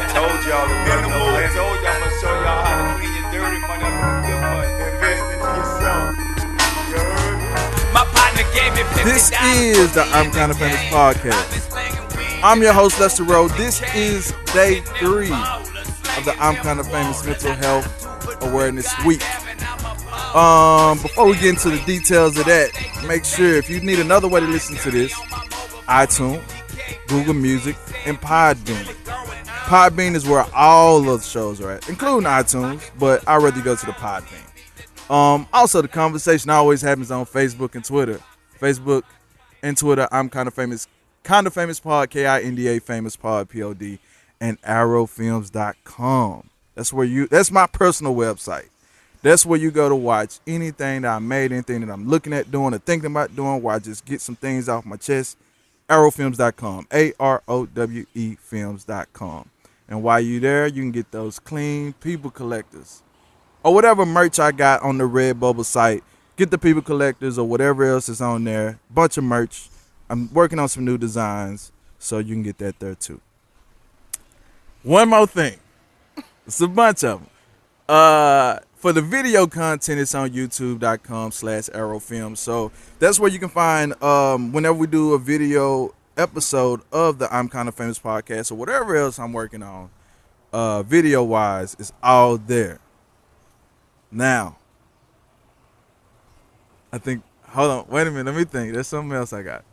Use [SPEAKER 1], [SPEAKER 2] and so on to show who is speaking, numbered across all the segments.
[SPEAKER 1] Told y'all to run the I told y'all I'm gonna show y'all how to clean your dirty money up with good money. Invest into yourself. You heard? My partner gave me $50.
[SPEAKER 2] This is the I'm Kinda Famous podcast. I'm your host, Lester Rowe. This is day 3 of the I'm Kinda Famous Mental Health Awareness Week. Before we get into the details of that, make sure if you need another way to listen to this, iTunes, Google Music, and Podbean. Podbean is where all of the shows are at, including iTunes, but I'd rather you go to the Podbean. Also, the conversation always happens on Facebook and Twitter. Facebook and Twitter, I'm Kinda Famous Pod, KINDA Famous Pod, POD, and arrowfilms.com. That's my personal website. That's where you go to watch anything that I made, anything that I'm looking at doing or thinking about doing, where I just get some things off my chest. Arrowfilms.com, AROWE films.com. And while you're there, you can get those clean people collectors or whatever merch I got on the Redbubble site. Get the people collectors or whatever else is on there. Bunch of merch. I'm working on some new designs, so you can get that there too. One more thing. It's a bunch of them. For the video content, it's on youtube.com/arrowfilms. So that's where you can find whenever we do a video episode of the I'm Kinda Famous podcast or whatever else I'm working on, video-wise, it's all there. Now, hold on, wait a minute, let me think. There's something else I got.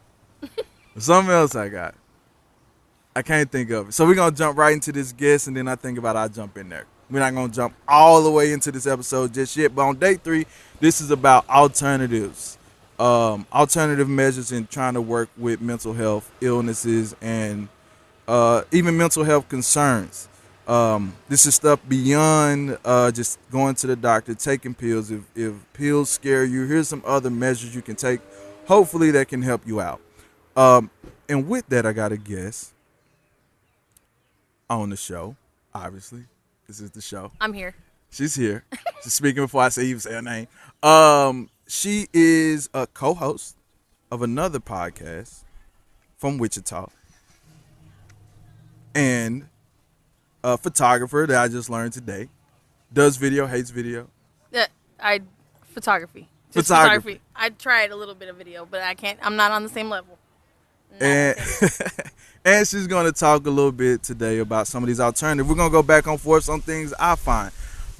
[SPEAKER 2] I can't think of it. So we're going to jump right into this guest, and then I think about I'll jump in there. We're not going to jump all the way into this episode just yet, but on day 3, this is about alternatives. Alternative measures in trying to work with mental health illnesses and even mental health concerns. This is stuff beyond just going to the doctor, taking pills. If pills scare you, here's some other measures you can take, hopefully that can help you out. And with that, I got a guest on the show, obviously. This is the show.
[SPEAKER 3] I'm here.
[SPEAKER 2] She's here. She's speaking before I even say her name. She is a co-host of another podcast from Wichita. And a photographer that I just learned today. Does video, hates video.
[SPEAKER 3] Photography. Just photography. I tried a little bit of video, but I can't. I'm not on the same level.
[SPEAKER 2] And she's going to talk a little bit today about some of these alternatives. We're going to go back and forth on things I find.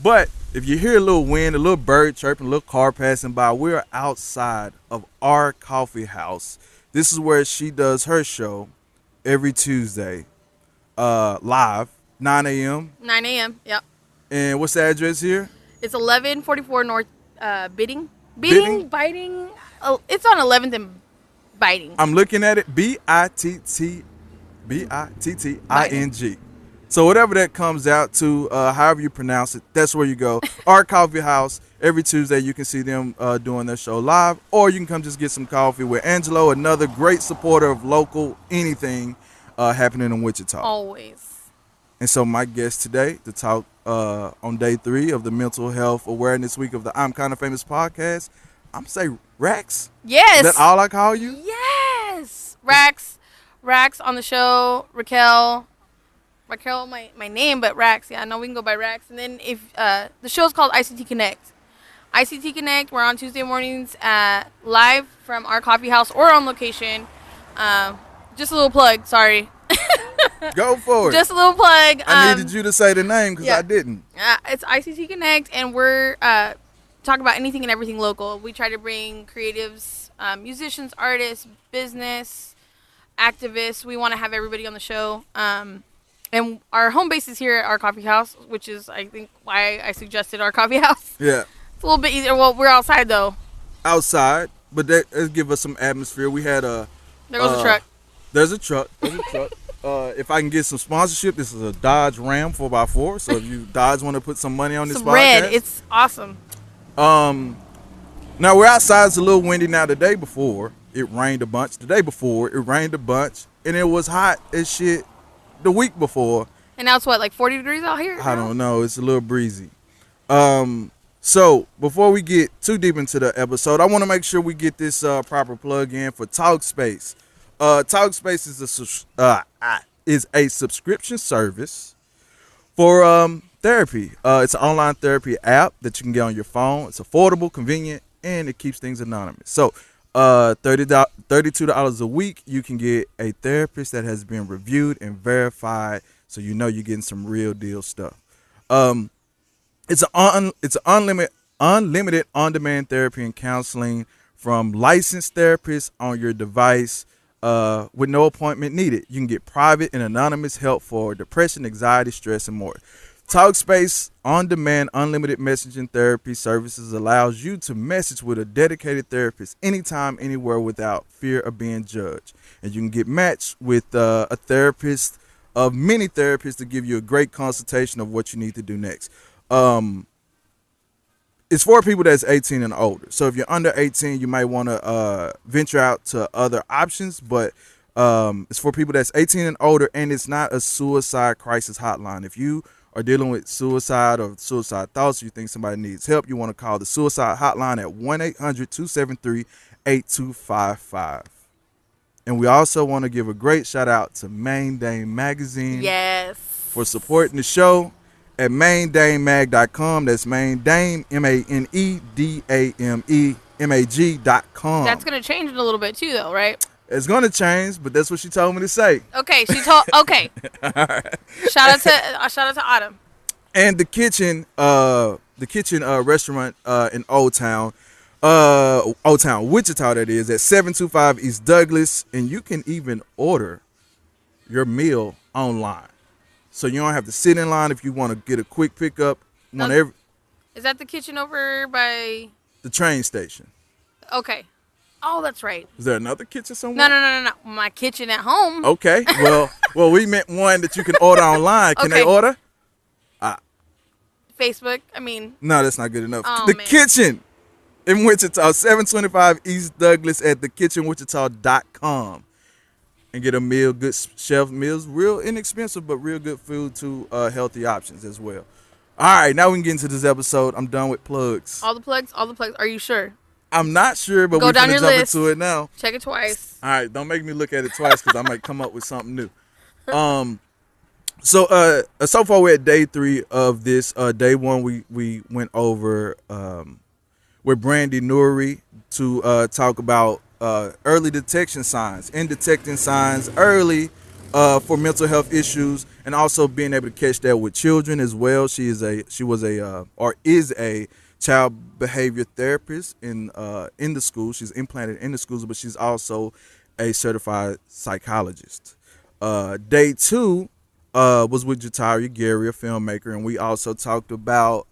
[SPEAKER 2] But if you hear a little wind, a little bird chirping, a little car passing by, we're outside of our coffee house. This is where she does her show every Tuesday, live, 9 a.m.
[SPEAKER 3] 9 a.m., yep.
[SPEAKER 2] And what's the address here?
[SPEAKER 3] It's 1144 North Bidding. Biting. Oh, it's on 11th and Biting.
[SPEAKER 2] I'm looking at it, Bittting. So whatever that comes out to, however you pronounce it, that's where you go. Our coffee house, every Tuesday you can see them doing their show live, or you can come just get some coffee with Angelo, another great supporter of local anything happening in Wichita.
[SPEAKER 3] Always.
[SPEAKER 2] And so my guest today to talk on day 3 of the Mental Health Awareness Week of the I'm Kinda Famous podcast, I'm going to say Rax.
[SPEAKER 3] Yes.
[SPEAKER 2] Is that all I call you?
[SPEAKER 3] Yes. Rax on the show. Raquel, my name, but Rax. Yeah, I know we can go by Rax. And then if the show's called ICT Connect. ICT Connect, we're on Tuesday mornings live from our coffee house or on location. Just a little plug, sorry.
[SPEAKER 2] Go for it.
[SPEAKER 3] Just a little plug.
[SPEAKER 2] I needed you to say the name because I didn't.
[SPEAKER 3] It's ICT Connect, and we're talking about anything and everything local. We try to bring creatives, musicians, artists, business, activists. We want to have everybody on the show. And our home base is here at our coffee house, which is, I think, why I suggested our coffee house.
[SPEAKER 2] Yeah.
[SPEAKER 3] It's a little bit easier. Well, we're outside, though.
[SPEAKER 2] Outside, but that give us some atmosphere. We had a...
[SPEAKER 3] There goes a truck.
[SPEAKER 2] There's a truck. If I can get some sponsorship, this is a Dodge Ram 4x4. So if you Dodge want to put some money on this podcast.
[SPEAKER 3] Red. It's awesome.
[SPEAKER 2] Now we're outside. It's a little windy now. The day before, it rained a bunch. The day before, it rained a bunch. And it was hot as shit the week before.
[SPEAKER 3] And now it's what, like 40 degrees out here?
[SPEAKER 2] I don't know. It's a little breezy. So before we get too deep into the episode, I want to make sure we get this proper plug in for Talkspace. Talkspace is a subscription service for therapy. It's an online therapy app that you can get on your phone. It's affordable, convenient, and it keeps things anonymous. So, $32 a week, you can get a therapist that has been reviewed and verified, so you know you're getting some real deal stuff. It's unlimited on-demand therapy and counseling from licensed therapists on your device with no appointment needed. You can get private and anonymous help for depression, anxiety, stress, and more. Talkspace on-demand unlimited messaging therapy services allows you to message with a dedicated therapist anytime, anywhere without fear of being judged. And you can get matched with a therapist of many therapists to give you a great consultation of what you need to do next. It's for people that's 18 and older. So if you're under 18, you might want to venture out to other options, but it's for people that's 18 and older, and it's not a suicide crisis hotline. If you are dealing with suicide or suicide thoughts, you think somebody needs help, you want to call the suicide hotline at 1-800-273-8255. And we also want to give a great shout out to Main Dame Magazine.
[SPEAKER 3] Yes.
[SPEAKER 2] For supporting the show at MainDameMag.com. That's Main Dame, ManeDamemag.com.
[SPEAKER 3] That's going to change in a little bit too, though, right?
[SPEAKER 2] It's going to change, but that's what she told me to say.
[SPEAKER 3] Okay, she told. Okay.
[SPEAKER 2] Right.
[SPEAKER 3] Shout out to Autumn.
[SPEAKER 2] And the kitchen restaurant in Old Town, Wichita, that is, at 725 East Douglas, and you can even order your meal online, so you don't have to sit in line if you want to get a quick pickup.
[SPEAKER 3] Is that the kitchen over by
[SPEAKER 2] the train station?
[SPEAKER 3] Okay. Oh, that's right.
[SPEAKER 2] Is there another kitchen somewhere?
[SPEAKER 3] No. My kitchen at home.
[SPEAKER 2] Okay. Well, we meant one that you can order online. Can they order?
[SPEAKER 3] Facebook.
[SPEAKER 2] No, that's not good enough.
[SPEAKER 3] Oh,
[SPEAKER 2] the
[SPEAKER 3] man.
[SPEAKER 2] kitchen in Wichita, 725 East Douglas at thekitchenwichita.com. And get a meal, good chef meals, real inexpensive, but real good food to healthy options as well. All right, now we can get into this episode. I'm done with plugs.
[SPEAKER 3] All the plugs. Are you sure?
[SPEAKER 2] I'm not sure, but
[SPEAKER 3] Go
[SPEAKER 2] we're
[SPEAKER 3] down
[SPEAKER 2] going to
[SPEAKER 3] your
[SPEAKER 2] jump
[SPEAKER 3] list.
[SPEAKER 2] into it now.
[SPEAKER 3] Check it twice.
[SPEAKER 2] All right, don't make me look at it twice because I might come up with something new. So far we're at day 3 of this. Day 1 we went over with Brandy Nuri to talk about early detection signs and detecting signs early for mental health issues, and also being able to catch that with children as well. She is a child behavior therapist in the school. She's implanted in the schools, but she's also a certified psychologist. Day 2 was with Jatari Gary, a filmmaker, and we also talked about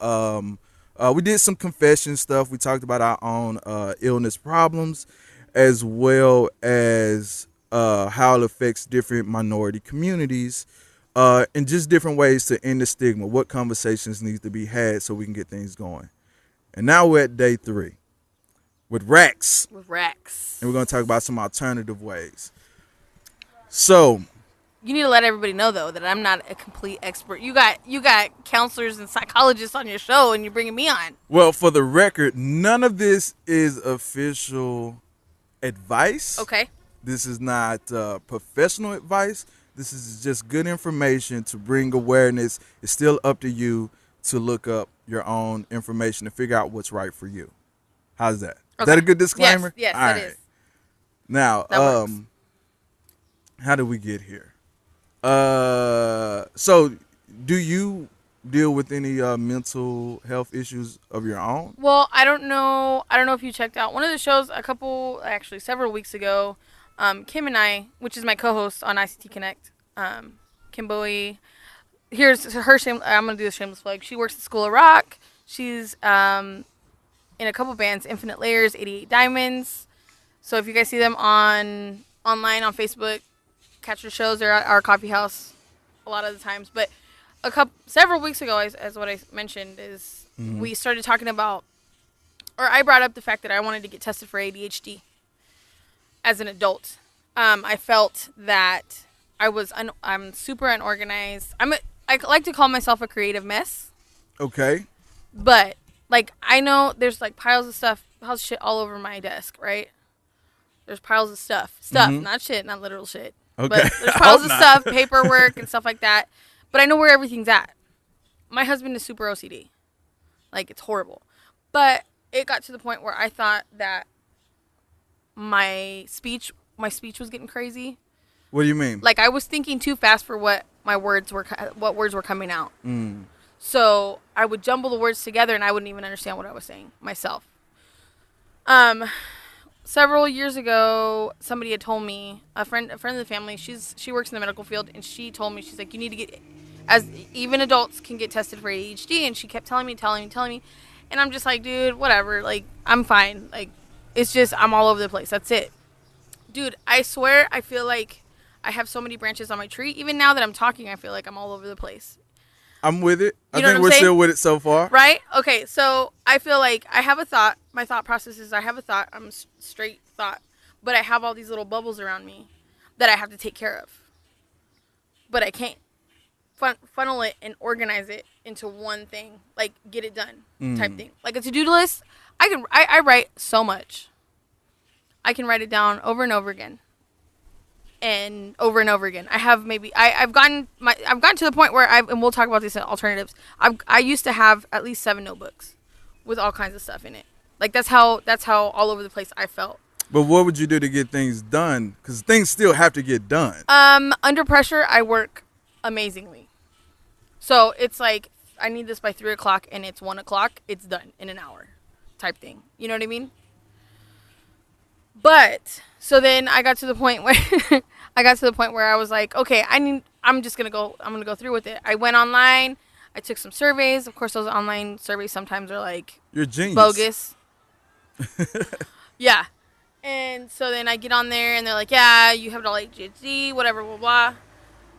[SPEAKER 2] we did some confession stuff. We talked about our own illness problems, as well as how it affects different minority communities, and just different ways to end the stigma. What conversations need to be had so we can get things going. And now we're at day 3 with Rax. And we're going to talk about some alternative ways. So
[SPEAKER 3] You need to let everybody know, though, that I'm not a complete expert. You got counselors and psychologists on your show, and you're bringing me on.
[SPEAKER 2] Well, for the record, none of this is official advice.
[SPEAKER 3] Okay.
[SPEAKER 2] This is not professional advice. This is just good information to bring awareness. It's still up to you to look up your own information to figure out what's right for you. How's that? Okay. Is that a good disclaimer?
[SPEAKER 3] Yes,
[SPEAKER 2] All
[SPEAKER 3] that
[SPEAKER 2] right.
[SPEAKER 3] is.
[SPEAKER 2] Now,
[SPEAKER 3] That works.
[SPEAKER 2] how did we get here? So do you deal with any mental health issues of your own?
[SPEAKER 3] Well, I don't know if you checked out one of the shows several weeks ago. Kim and I, which is my co-host on ICT Connect, Kim Bowie. Here's her I'm gonna do a shameless plug. She works at School of Rock. She's in a couple bands, Infinite Layers, 88 Diamonds. So if you guys see them online on Facebook, catch her shows. They're at our coffee house a lot of the times. But several weeks ago, as what I mentioned, is we started talking about, or I brought up the fact that I wanted to get tested for ADHD as an adult. I felt that I'm super unorganized. I like to call myself a creative mess.
[SPEAKER 2] Okay.
[SPEAKER 3] But I know there's piles of shit all over my desk, right? There's piles of stuff, not shit, not literal shit.
[SPEAKER 2] Okay.
[SPEAKER 3] But there's piles of stuff, paperwork and stuff like that. But I know where everything's at. my husband is super OCD. Like, it's horrible. But it got to the point where I thought that my speech was getting crazy.
[SPEAKER 2] What do you mean?
[SPEAKER 3] Like, I was thinking too fast for what words were coming out. So I would jumble the words together, and I wouldn't even understand what I was saying myself. Several years ago, somebody had told me, a friend of the family, she works in the medical field, and she told me, she's like, you need to get, as even adults can get tested for ADHD, and she kept telling me, and I'm just like, dude, whatever, like, I'm fine, like, it's just, I'm all over the place, that's it. Dude, I swear, I feel like I have so many branches on my tree, even now that I'm talking, I feel like I'm all over the place.
[SPEAKER 2] I'm with it.
[SPEAKER 3] You know
[SPEAKER 2] I think we're still with it so far.
[SPEAKER 3] Right? Okay, so I feel like I have a thought. My thought process is I have a thought. I'm straight thought. But I have all these little bubbles around me that I have to take care of. But I can't funnel it and organize it into one thing. Like, get it done type thing. Like a to-do list, I write so much. I can write it down over and over again. And over again. I have I've gotten to the point where and we'll talk about these alternatives. I used to have at least 7 notebooks with all kinds of stuff in it. Like, that's how all over the place I felt.
[SPEAKER 2] But what would you do to get things done? Because things still have to get done.
[SPEAKER 3] Under pressure, I work amazingly. So it's like, I need this by 3 o'clock and it's 1 o'clock. It's done in an hour type thing. You know what I mean? But so then I got to the point where I was like, okay, I'm gonna go through with it. I went online. I took some surveys. Of course, those online surveys sometimes are like,
[SPEAKER 2] you're a genius.
[SPEAKER 3] Bogus. Yeah. And so then I get on there and they're like, yeah, you have all ADHD, whatever, blah, blah.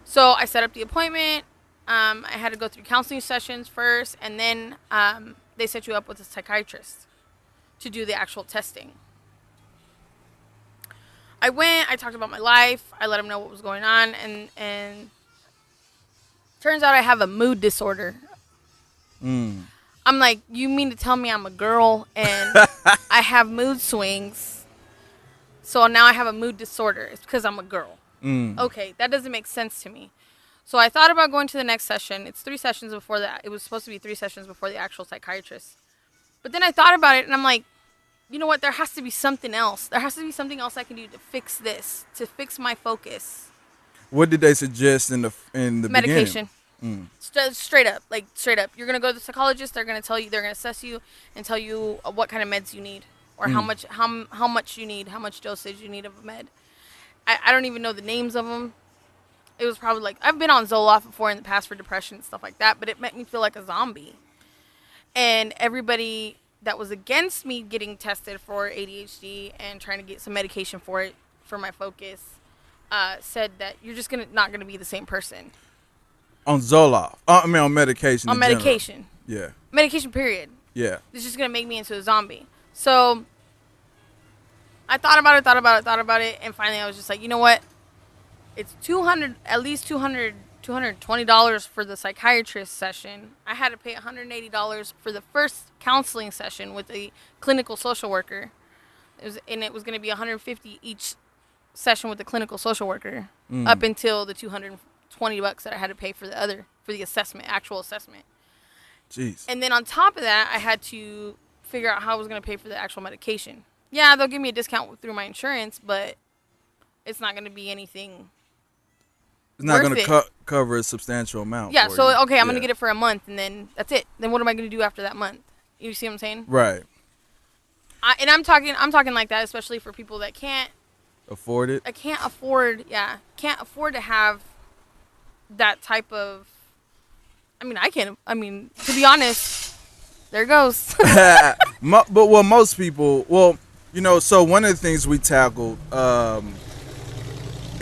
[SPEAKER 3] So I set up the appointment. I had to go through counseling sessions first, and then they set you up with a psychiatrist to do the actual testing. I went, I talked about my life, I let him know what was going on, and turns out I have a mood disorder. I'm like, you mean to tell me I'm a girl and I have mood swings, so now I have a mood disorder? It's because I'm a girl. Okay, that doesn't make sense to me. So I thought about going to the next session. It's 3 sessions before that. It was supposed to be 3 sessions before the actual psychiatrist. But then I thought about it, and I'm like, you know what? There has to be something else. There has to be something else I can do to fix this, to fix my focus.
[SPEAKER 2] What did they suggest in the
[SPEAKER 3] medication?
[SPEAKER 2] Beginning?
[SPEAKER 3] Straight up. You're gonna go to the psychologist. They're gonna tell you. They're gonna assess you and tell you what kind of meds you need, or how much you need, how much dosage you need of a med. I don't even know the names of them. It was probably like, I've been on Zoloft before in the past for depression and stuff like that, but it made me feel like a zombie. And everybody that was against me getting tested for ADHD and trying to get some medication for it, for my focus, said that you're just not gonna be the same person.
[SPEAKER 2] On Zoloft. On medication.
[SPEAKER 3] On medication.
[SPEAKER 2] General. Yeah.
[SPEAKER 3] Medication, period.
[SPEAKER 2] Yeah.
[SPEAKER 3] It's just gonna make me into a zombie. So I thought about it, and finally I was just like, you know what? It's at least $220 for the psychiatrist session. I had to pay $180 for the first counseling session with a clinical social worker. It was going to be $150 each session with the clinical social worker, up until the $220 that I had to pay for the assessment, actual assessment.
[SPEAKER 2] Jeez. And
[SPEAKER 3] then on top of that, I had to figure out how I was going to pay for the actual medication. Yeah, they'll give me a discount through my insurance, but it's not going to be anything.
[SPEAKER 2] It's not going to cover a substantial amount.
[SPEAKER 3] Yeah, so I'm going to get it for a month, and then that's it. Then what am I going to do after that month? You see what I'm saying?
[SPEAKER 2] Right.
[SPEAKER 3] I'm talking like that, especially for people that can't
[SPEAKER 2] afford it.
[SPEAKER 3] Can't afford to have that type of. To be honest, there it goes.
[SPEAKER 2] But most people, so one of the things we tackled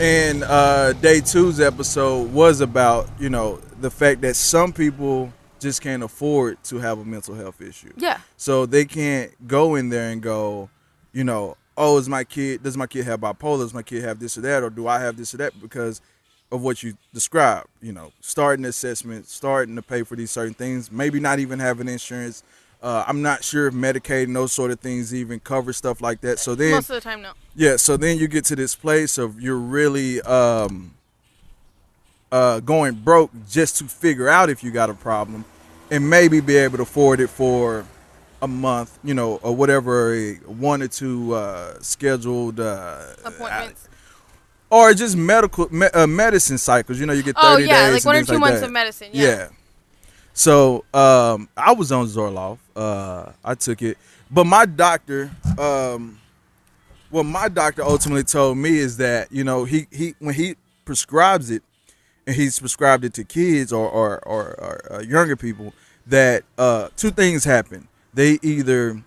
[SPEAKER 2] in day 2's episode was about, the fact that some people just can't afford to have a mental health issue.
[SPEAKER 3] Yeah.
[SPEAKER 2] So they can't go in there and go, oh, does my kid have bipolar? Does my kid have this or that? Or do I have this or that? Because of what you described, starting the assessment, starting to pay for these certain things, maybe not even having insurance. I'm not sure if Medicaid and those sort of things even cover stuff like that. So then
[SPEAKER 3] most of the time, no.
[SPEAKER 2] Yeah. So then you get to this place of you're really going broke just to figure out if you got a problem. and maybe be able to afford it for a month, or whatever, 1 or 2 scheduled
[SPEAKER 3] Appointments.
[SPEAKER 2] or just medicine cycles. You get 30
[SPEAKER 3] Oh yeah,
[SPEAKER 2] days
[SPEAKER 3] like 1 or
[SPEAKER 2] and
[SPEAKER 3] 2
[SPEAKER 2] things
[SPEAKER 3] months
[SPEAKER 2] that.
[SPEAKER 3] of medicine.
[SPEAKER 2] Yeah. So I was on Zoloft. I took it, but my doctor, what my doctor ultimately told me is that he when he prescribes it, and he's prescribed it to kids or younger people, that 2 things happen. They either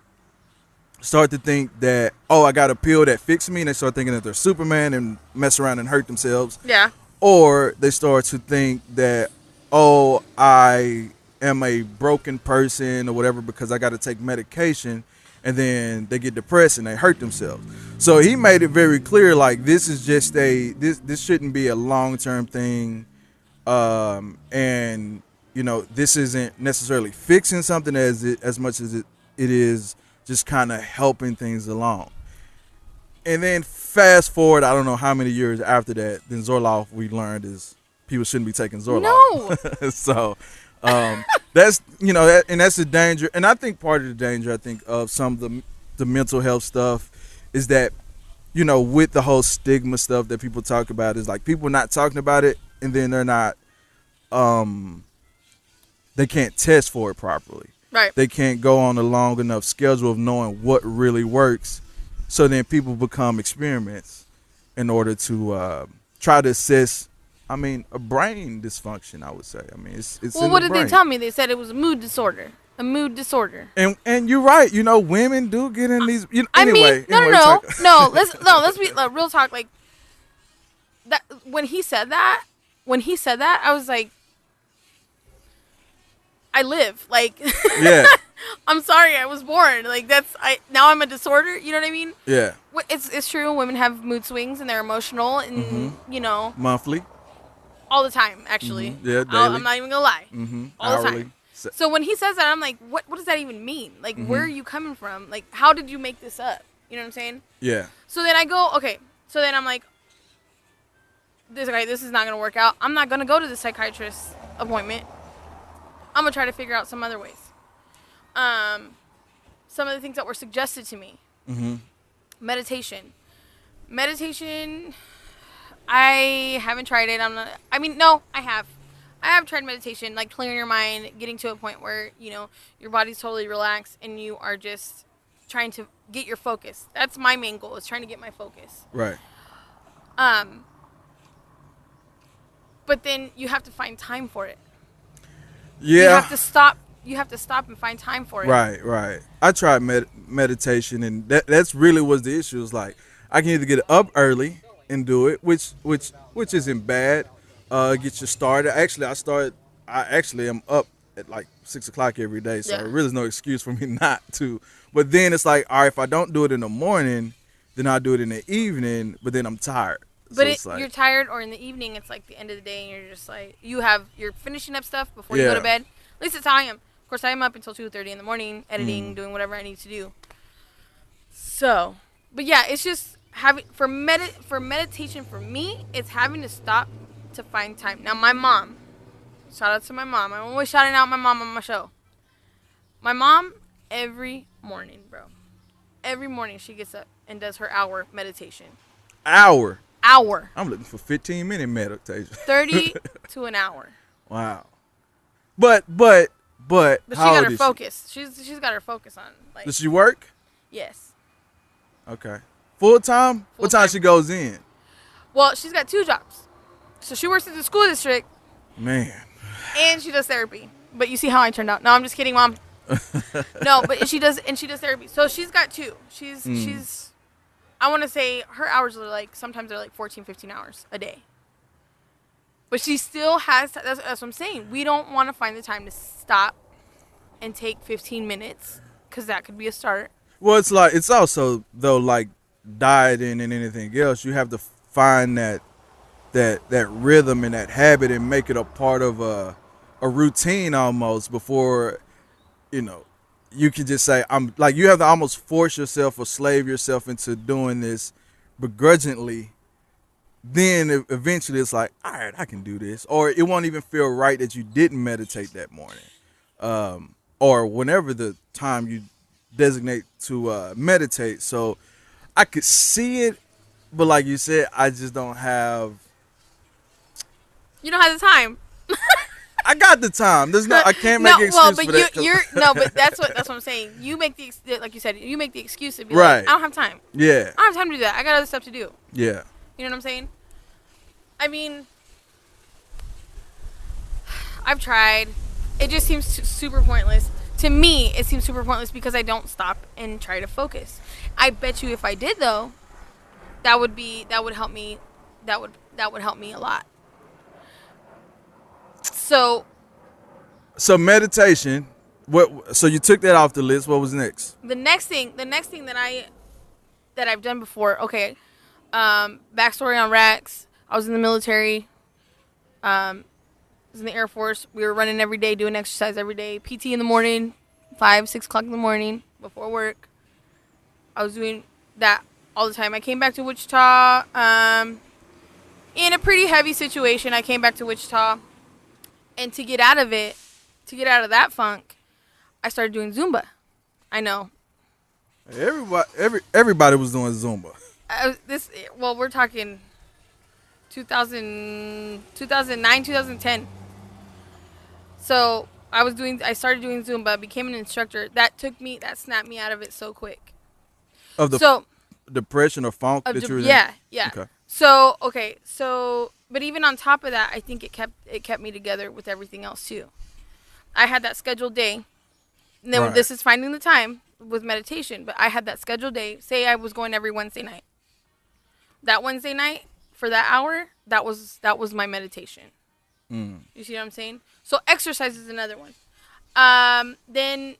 [SPEAKER 2] start to think that, oh, I got a pill that fixed me, and they start thinking that they're Superman and mess around and hurt themselves.
[SPEAKER 3] Yeah.
[SPEAKER 2] Or they start to think that, oh, I am a broken person or whatever because I got to take medication, and then they get depressed and they hurt themselves. So he made it very clear, like, this is just this shouldn't be a long-term thing, and this isn't necessarily fixing something as much as it is just kind of helping things along. And then fast forward, I don't know how many years after that, then Zoloft, we learned, is people shouldn't be taking Zoloft.
[SPEAKER 3] No.
[SPEAKER 2] So that's and that's the danger. And I think part of the danger, of some of the mental health stuff is that with the whole stigma stuff that people talk about, is like people not talking about it, and then they're not they can't test for it properly.
[SPEAKER 3] Right.
[SPEAKER 2] They can't go on a long enough schedule of knowing what really works. So then people become experiments in order to try to assess, a brain dysfunction, I would say. It's
[SPEAKER 3] well, what did they tell me? They said it was a mood disorder. A mood disorder.
[SPEAKER 2] And you're right. Women do get in these.
[SPEAKER 3] No. Let's be real talk. Like that when he said that, I was like, I live. Like,
[SPEAKER 2] yeah.
[SPEAKER 3] I'm sorry, I was born. Like now I'm a disorder. You know what I mean?
[SPEAKER 2] Yeah.
[SPEAKER 3] It's true. Women have mood swings and they're emotional and
[SPEAKER 2] monthly.
[SPEAKER 3] All the time, actually.
[SPEAKER 2] Mm-hmm. Yeah, daily.
[SPEAKER 3] I'm not even gonna lie.
[SPEAKER 2] Mm-hmm.
[SPEAKER 3] All
[SPEAKER 2] Hourly.
[SPEAKER 3] the time. So when he says that, I'm like, what does that even mean? Like, where are you coming from? Like, how did you make this up? You know what I'm saying?
[SPEAKER 2] Yeah.
[SPEAKER 3] So then I go, okay. So then I'm like, this is not gonna work out. I'm not gonna go to the psychiatrist appointment. I'm gonna try to figure out some other ways. Some of the things that were suggested to me.
[SPEAKER 2] Mm-hmm.
[SPEAKER 3] Meditation, I haven't tried it. No, I have. I have tried meditation, like clearing your mind, getting to a point where, your body's totally relaxed and you are just trying to get your focus. That's my main goal, is trying to get my focus.
[SPEAKER 2] Right.
[SPEAKER 3] But then you have to find time for it.
[SPEAKER 2] Yeah.
[SPEAKER 3] You have to stop and find time for it.
[SPEAKER 2] Right. I tried meditation, and that's really was the issue. It's like I can either get up early and do it, which isn't bad. Get you started. Actually, I am up at like 6:00 every day, so there really is no excuse for me not to. But then it's like, all right, if I don't do it in the morning, then I'll do it in the evening. But then I'm tired.
[SPEAKER 3] But you're tired, or in the evening, it's like the end of the day, and you're just like you're finishing up stuff before you go to bed. At least it's how I am. Of course, I am up until 2:30 in the morning, editing, doing whatever I need to do. So, but yeah, it's just having for meditation for me, it's having to stop to find time. Now, my mom, shout out to my mom. I'm always shouting out my mom on my show. My mom, every morning, she gets up and does her hour meditation.
[SPEAKER 2] Hour.
[SPEAKER 3] I'm
[SPEAKER 2] looking for 15-minute meditation.
[SPEAKER 3] 30 to an hour.
[SPEAKER 2] Wow. But
[SPEAKER 3] she got her focus. She's got her focus on. Like,
[SPEAKER 2] does she work?
[SPEAKER 3] Yes.
[SPEAKER 2] Okay. Full time? What time she goes in?
[SPEAKER 3] Well, she's got 2 jobs. So she works at the school district.
[SPEAKER 2] Man.
[SPEAKER 3] And she does therapy. But you see how I turned out. No, I'm just kidding, Mom. No, but she does therapy. So she's got 2. She's I want to say her hours are sometimes they're 14, 15 hours a day. But she still has, that's what I'm saying. We don't want to find the time to stop and take 15 minutes, because that could be a start.
[SPEAKER 2] Well, it's also, though, like dieting and anything else, you have to find that rhythm and that habit and make it a part of a routine almost before, you can just say, you have to almost force yourself or slave yourself into doing this begrudgingly. Then eventually it's like, all right, I can do this. Or it won't even feel right that you didn't meditate that morning. or whenever the time you designate to meditate. So I could see it, but like you said, I just don't have.
[SPEAKER 3] You don't have the time.
[SPEAKER 2] I got the time. There's no. I can't make an excuse
[SPEAKER 3] well, but
[SPEAKER 2] for that.
[SPEAKER 3] you're no, but that's what I'm saying. You make the like you said, you make the excuse to be
[SPEAKER 2] Right.
[SPEAKER 3] like, I don't have time.
[SPEAKER 2] Yeah.
[SPEAKER 3] I don't have time to do that. I got other stuff to do.
[SPEAKER 2] Yeah.
[SPEAKER 3] You know what I'm saying? I mean, I've tried. It just seems super pointless. To me, it seems super pointless because I don't stop and try to focus. I bet you if I did though, that would help me. That would help me a lot. So
[SPEAKER 2] meditation. What? So you took that off the list. What was next?
[SPEAKER 3] the next thing that I've done before. Okay, backstory on Rax. I was in the military. I was in the Air Force. We were running every day, doing exercise every day. PT in the morning, 5, 6 o'clock in the morning before work. I was doing that all the time. I came back to Wichita in a pretty heavy situation. I came back to Wichita, and to get out of that funk, I started doing Zumba. I know.
[SPEAKER 2] Everybody was doing Zumba.
[SPEAKER 3] We're talking 2009, 2010. So I started doing Zumba, became an instructor. That snapped me out of it so quick.
[SPEAKER 2] Of the depression or funk that you were in?
[SPEAKER 3] Yeah.
[SPEAKER 2] Okay.
[SPEAKER 3] So, but even on top of that, I think it kept me together with everything else too. I had that scheduled day. And then this is finding the time with meditation, but I had that scheduled day. Say I was going every Wednesday night. That Wednesday night for that hour, that was my meditation. You see what I'm saying? So exercise is another one. Then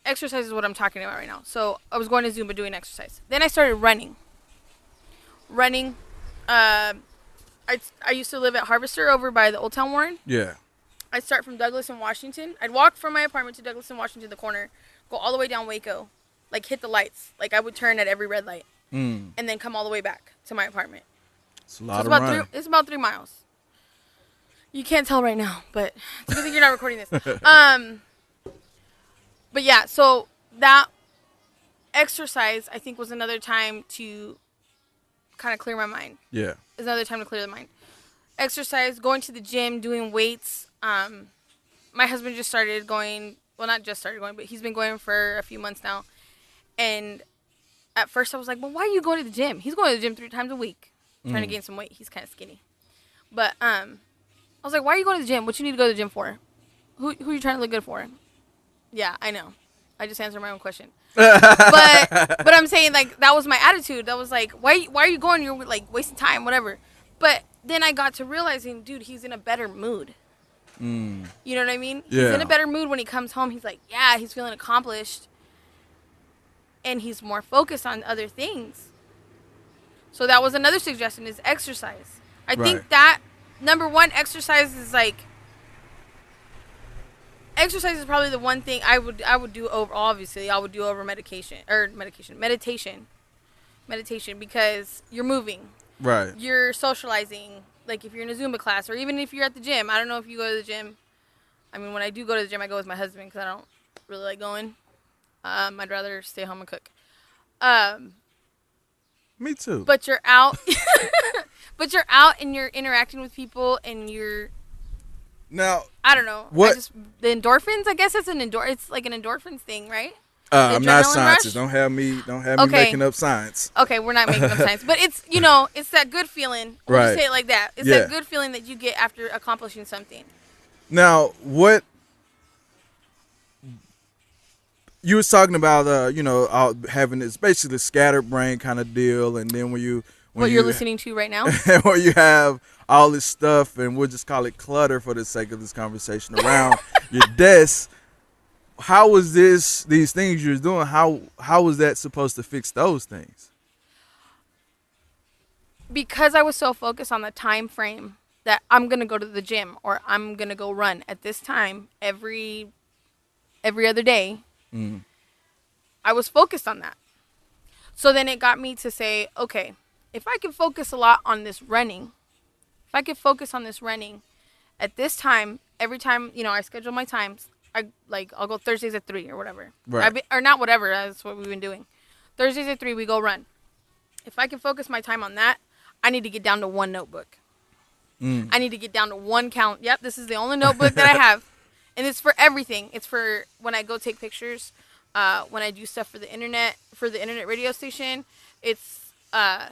[SPEAKER 3] exercise is what I'm talking about right now. So I was going to Zumba doing exercise. Then I started running. I used to live at Harvester over by the Old Town Warren.
[SPEAKER 2] Yeah.
[SPEAKER 3] I'd start from Douglas and Washington. I'd walk from my apartment to Douglas and Washington, the corner, go all the way down Waco, like hit the lights. Like I would turn at every red light, and then come all the way back to my apartment.
[SPEAKER 2] It's a lot of running.
[SPEAKER 3] It's about 3 miles. You can't tell right now, but it's a good thing you're not recording this. But yeah, so that exercise I think was another time to kind of clear my mind.
[SPEAKER 2] Yeah.
[SPEAKER 3] It's another time to clear the mind. Exercise, going to the gym, doing weights. My husband just started going. Well, not just started going, but he's been going for a few months now. And at first I was like, well, why are you going to the gym? He's going to the gym 3 times a week, trying to gain some weight. He's kind of skinny. But I was like, why are you going to the gym? What you need to go to the gym for? Who are you trying to look good for? Yeah, I know. I just answered my own question. but I'm saying, like, that was my attitude. That was like, why are you going? You're like wasting time, whatever. But then I got to realizing, dude, he's in a better mood. You know what I mean?
[SPEAKER 2] Yeah.
[SPEAKER 3] He's in a better mood when he comes home. He's like, yeah, he's feeling accomplished. And he's more focused on other things. So that was another suggestion, is exercise. I think that, number one, exercise is probably the one thing I would do over, obviously, I would do over meditation, because you're moving.
[SPEAKER 2] Right.
[SPEAKER 3] You're socializing. Like if you're in a Zumba class, or even if you're at the gym. I don't know if you go to the gym. I mean, when I do go to the gym, I go with my husband because I don't really like going. I'd rather stay home and cook.
[SPEAKER 2] Me too.
[SPEAKER 3] But you're out. But you're out and you're interacting with people and you're.
[SPEAKER 2] Now.
[SPEAKER 3] I don't know.
[SPEAKER 2] What?
[SPEAKER 3] The endorphins, I guess it's it's like an endorphins thing, right?
[SPEAKER 2] I'm not a
[SPEAKER 3] adrenaline
[SPEAKER 2] scientist.
[SPEAKER 3] rush?
[SPEAKER 2] Don't have me
[SPEAKER 3] Okay.
[SPEAKER 2] making up science.
[SPEAKER 3] Okay, we're not making up science. But it's, it's that good feeling. We'll just say it like that. It's that good feeling that you get after accomplishing something.
[SPEAKER 2] Now, what you was talking about, having this basically scattered brain kind of deal, and then when
[SPEAKER 3] you're listening to right now?
[SPEAKER 2] where you have all this stuff, and we'll just call it clutter for the sake of this conversation, around your desk. How was these things you're doing, how was that supposed to fix those things?
[SPEAKER 3] Because I was so focused on the time frame that I'm going to go to the gym or I'm going to go run at this time every other day. I was focused on that. So then it got me to say, okay, if I can focus a lot on this running, at this time, every time, I schedule my times, I'll go Thursdays at 3 or whatever.
[SPEAKER 2] Right.
[SPEAKER 3] Or not whatever. That's what we've been doing. Thursdays at 3 we go run. If I can focus my time on that, I need to get down to one notebook. I need to get down to one count. Yep, this is the only notebook that I have. And it's for everything. It's for when I go take pictures, when I do stuff for the internet radio station. It's I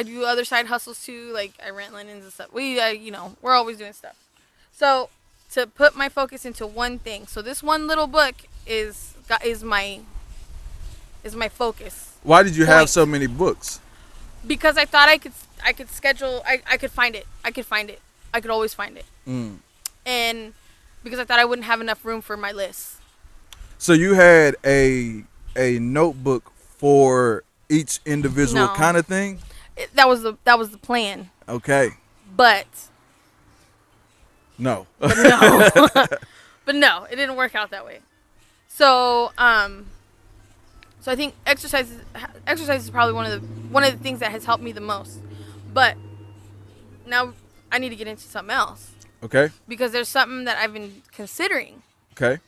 [SPEAKER 3] do other side hustles too, like I rent linens and stuff. We're always doing stuff. So to put my focus into one thing. So this one little book is my focus.
[SPEAKER 2] Why did you
[SPEAKER 3] Point.
[SPEAKER 2] have so many books?
[SPEAKER 3] Because I thought I could schedule. I could find it. I could always find it. And because I thought I wouldn't have enough room for my list.
[SPEAKER 2] So you had a notebook for each individual kind of thing?
[SPEAKER 3] That was the plan.
[SPEAKER 2] Okay.
[SPEAKER 3] But
[SPEAKER 2] no.
[SPEAKER 3] But no. But no, it didn't work out that way. So so I think exercise is probably one of the things that has helped me the most. But now I need to get into something else.
[SPEAKER 2] Okay.
[SPEAKER 3] Because there's something that I've been considering.
[SPEAKER 2] Okay.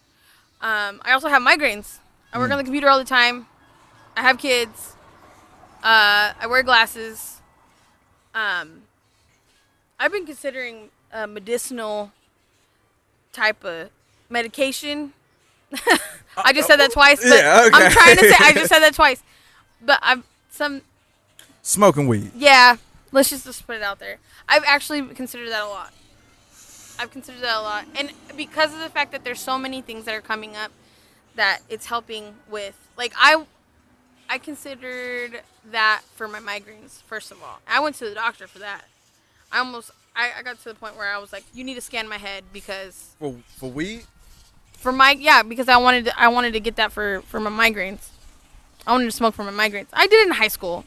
[SPEAKER 3] I also have migraines. I work on the computer all the time. I have kids. I wear glasses. I've been considering a medicinal type of medication. I just said that twice, but
[SPEAKER 2] yeah, okay.
[SPEAKER 3] I'm trying to say I just said that twice. But
[SPEAKER 2] smoking weed.
[SPEAKER 3] Yeah, let's just put it out there. I've actually considered that a lot. And because of the fact that there's so many things that are coming up that it's helping with, like I considered that for my migraines, first of all. I went to the doctor for that. I got to the point where I was like, you need to scan my head because
[SPEAKER 2] For weed?
[SPEAKER 3] Because I wanted to get that for my migraines. I wanted to smoke for my migraines. I did it in high school.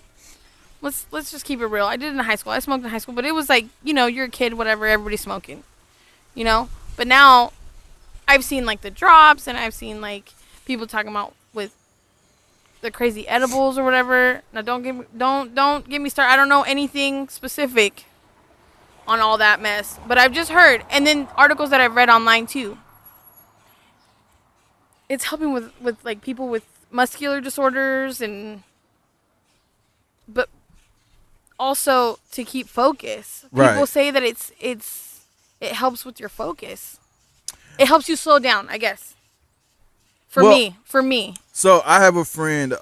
[SPEAKER 3] Let's just keep it real. I did it in high school. I smoked in high school, but it was like, you're a kid, whatever, everybody's smoking. But now I've seen like the drops, and I've seen like people talking about with the crazy edibles or whatever. Now don't get me started. I don't know anything specific on all that mess, but I've just heard, and then articles that I've read online too. It's helping with like people with muscular disorders but also to keep focus.
[SPEAKER 2] Right.
[SPEAKER 3] People say that it helps with your focus. It helps you slow down, I guess. For me.
[SPEAKER 2] So I have a friend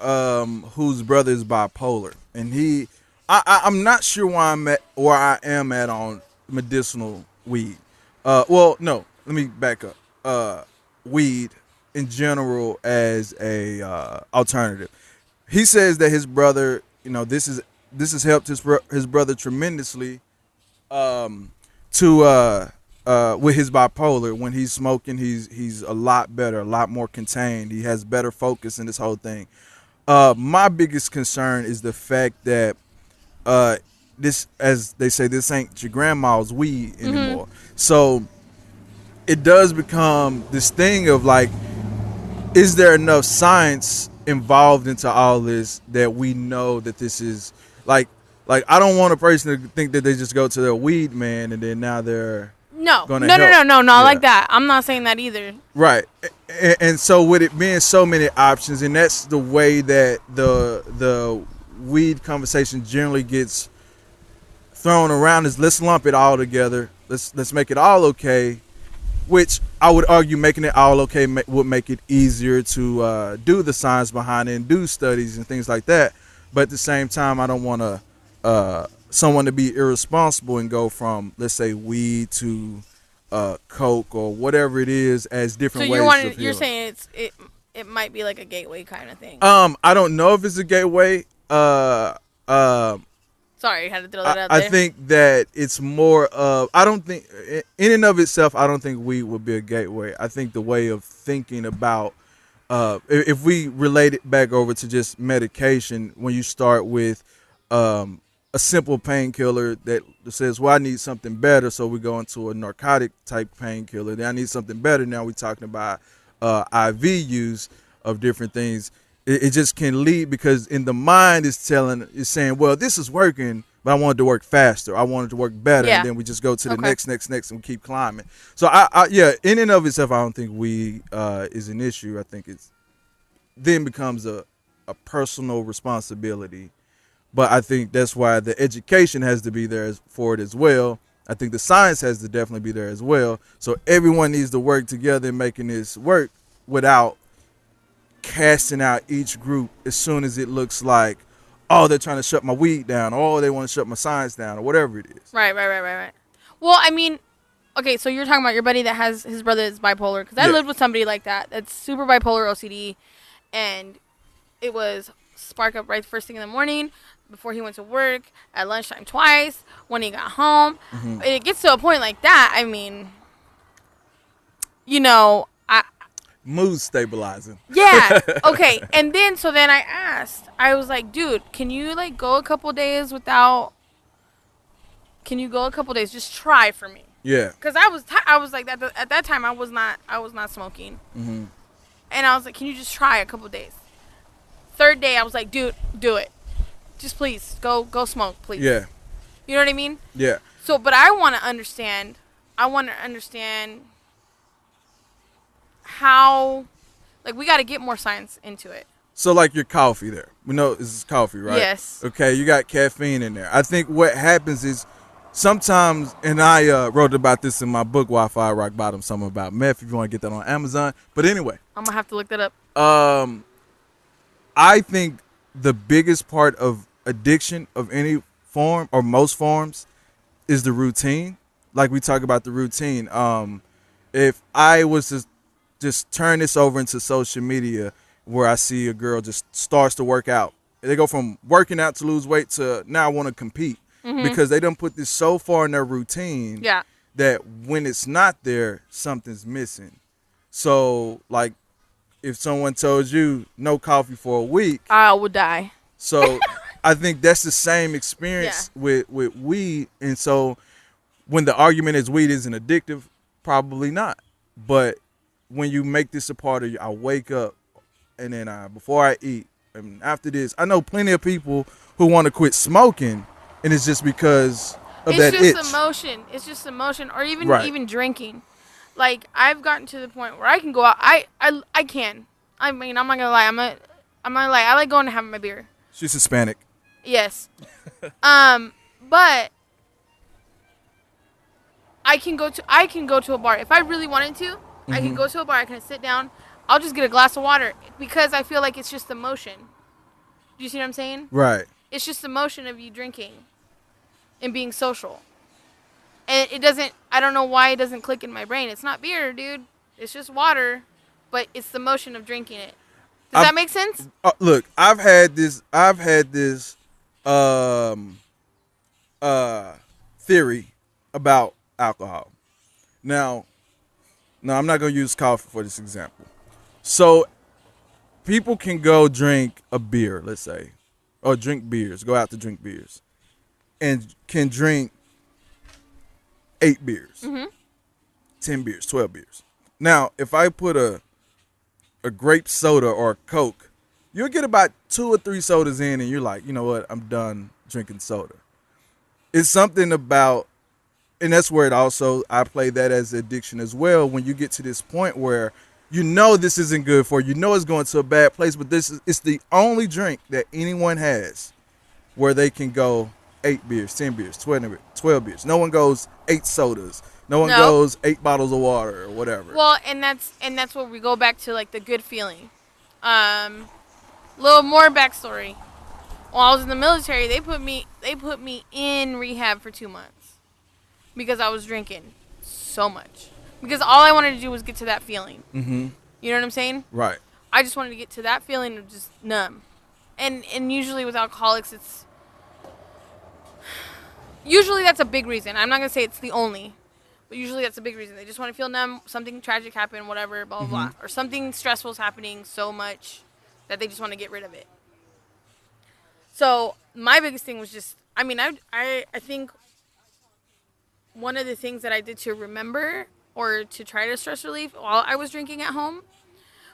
[SPEAKER 2] whose brother is bipolar, and I'm not sure where I am at on medicinal weed. Well, no, let me back up. Weed in general as a alternative. He says that his brother, this has helped his brother tremendously to with his bipolar. When he's smoking, he's a lot better, a lot more contained. He has better focus in this whole thing. My biggest concern is the fact that this, as they say, this ain't your grandma's weed anymore. So it does become this thing of like, is there enough science involved into all this that we know that this is like I don't want a person to think that they just go to their weed man and then now they're
[SPEAKER 3] No,
[SPEAKER 2] yeah.
[SPEAKER 3] like that. I'm not saying that either.
[SPEAKER 2] Right. And so with it being so many options, and that's the way that the weed conversation generally gets thrown around, is let's lump it all together. Let's make it all okay, which I would argue making it all okay would make it easier to do the science behind it and do studies and things like that. But at the same time, I don't want someone to be irresponsible and go from, let's say, weed to coke or whatever it is as different ways of healing.
[SPEAKER 3] You're saying it might be like a gateway kind of thing.
[SPEAKER 2] I don't know if it's a gateway.
[SPEAKER 3] Sorry, I had to throw that out there.
[SPEAKER 2] I think that it's more of, I don't think, in and of itself, I don't think weed would be a gateway. I think the way of thinking about, if we relate it back over to just medication, when you start with a simple painkiller that says, well, I need something better, so we go into a narcotic type painkiller. Then I need something better. Now we're talking about IV use of different things. It just can lead, because in the mind it's saying, well, this is working, but I wanted to work faster. I wanted to work better,
[SPEAKER 3] Yeah.
[SPEAKER 2] and then we just go to the
[SPEAKER 3] Okay.
[SPEAKER 2] next, and we keep climbing. So I yeah, in and of itself, I don't think weed is an issue. I think it's then becomes a personal responsibility. But I think that's why the education has to be there for it as well. I think the science has to definitely be there as well. So everyone needs to work together in making this work without casting out each group as soon as it looks like, oh, they're trying to shut my weed down, or they want to shut my science down, or whatever it is.
[SPEAKER 3] Right. Well, I mean, okay, so you're talking about your buddy that has his brother is bipolar, because I
[SPEAKER 2] Yeah.
[SPEAKER 3] lived with somebody like that. That's super bipolar OCD, and it was spark up right first thing in the morning, before he went to work, at lunchtime twice, when he got home. It gets to a point like that. I mean, you know,
[SPEAKER 2] Mood stabilizing.
[SPEAKER 3] yeah, okay. And then, so then I asked, I was like, dude, can you like go a couple days without? Can you go a couple days? Just try for me.
[SPEAKER 2] Yeah.
[SPEAKER 3] Cause I was like that at that time. I was not smoking, and I was like, can you just try a couple days? Third day, I was like, dude, do it. Just please go smoke, please.
[SPEAKER 2] Yeah.
[SPEAKER 3] You know what I mean?
[SPEAKER 2] Yeah.
[SPEAKER 3] So, but I want to understand. How, like, we got to get more science into it.
[SPEAKER 2] So like your coffee there. We know this is coffee, right?
[SPEAKER 3] Yes.
[SPEAKER 2] Okay, you got caffeine in there. I think what happens is sometimes, and I wrote about this in my book, Wi-Fi Rock Bottom, something about meth, if you want to get that on Amazon. But anyway,
[SPEAKER 3] I'm gonna have to look that up.
[SPEAKER 2] I think the biggest part of addiction of any form or most forms is the routine. Like we talk about the routine. If I was to just turn this over into social media where I see a girl just starts to work out, they go from working out to lose weight to now I want to compete because they done put this so far in their routine
[SPEAKER 3] Yeah.
[SPEAKER 2] that when it's not there, something's missing. So like if someone told you no coffee for a week,
[SPEAKER 3] I would die.
[SPEAKER 2] so I think that's the same experience with weed. And so when the argument is weed isn't addictive, probably not. But when you make this a part of you, I wake up and then before I eat and after this, I know plenty of people who want to quit smoking and it's just because of that itch.
[SPEAKER 3] It's just emotion, or even
[SPEAKER 2] Right.
[SPEAKER 3] even drinking. Like, I've gotten to the point where I can go out. I can. I mean, I'm not gonna lie. I'm not gonna lie. I like going to have my beer.
[SPEAKER 2] She's Hispanic.
[SPEAKER 3] Yes. But I can go to a bar if I really wanted to. I can go to a bar. I can sit down. I'll just get a glass of water because I feel like it's just emotion. Do you see what I'm saying?
[SPEAKER 2] Right.
[SPEAKER 3] It's just the motion of you drinking and being social. And it doesn't, I don't know why it doesn't click in my brain. It's not beer, dude. It's just water, but it's the motion of drinking it. Does that make sense?
[SPEAKER 2] Look, I've had this theory about alcohol. Now, I'm not going to use coffee for this example. So people can go drink a beer, let's say, or drink beers, go out to drink beers, and can drink 8 beers, 10 beers, 12 beers. Now, if I put a grape soda or a Coke, you'll get about 2 or 3 sodas in and you're like, you know what, I'm done drinking soda. It's something about, and that's where it also, I play that as addiction as well, when you get to this point where you know this isn't good for you, you know it's going to a bad place, but it's the only drink that anyone has where they can go 8 beers, 10 beers, 12 beers. No one goes 8 sodas. No one goes 8 bottles of water or whatever.
[SPEAKER 3] Well, and that's where we go back to, like, the good feeling. Little more backstory. While I was in the military, they put me in rehab for 2 months because I was drinking so much. Because all I wanted to do was get to that feeling. Mm-hmm. You know what I'm saying?
[SPEAKER 2] Right.
[SPEAKER 3] I just wanted to get to that feeling of just numb. And usually with alcoholics, it's usually that's a big reason. I'm not gonna say it's the only, but usually that's a big reason. They just want to feel numb. Something tragic happened, whatever, blah blah blah, or something stressful is happening so much that they just want to get rid of it. So my biggest thing was just, I mean, I think one of the things that I did to remember or to try to stress relief while I was drinking at home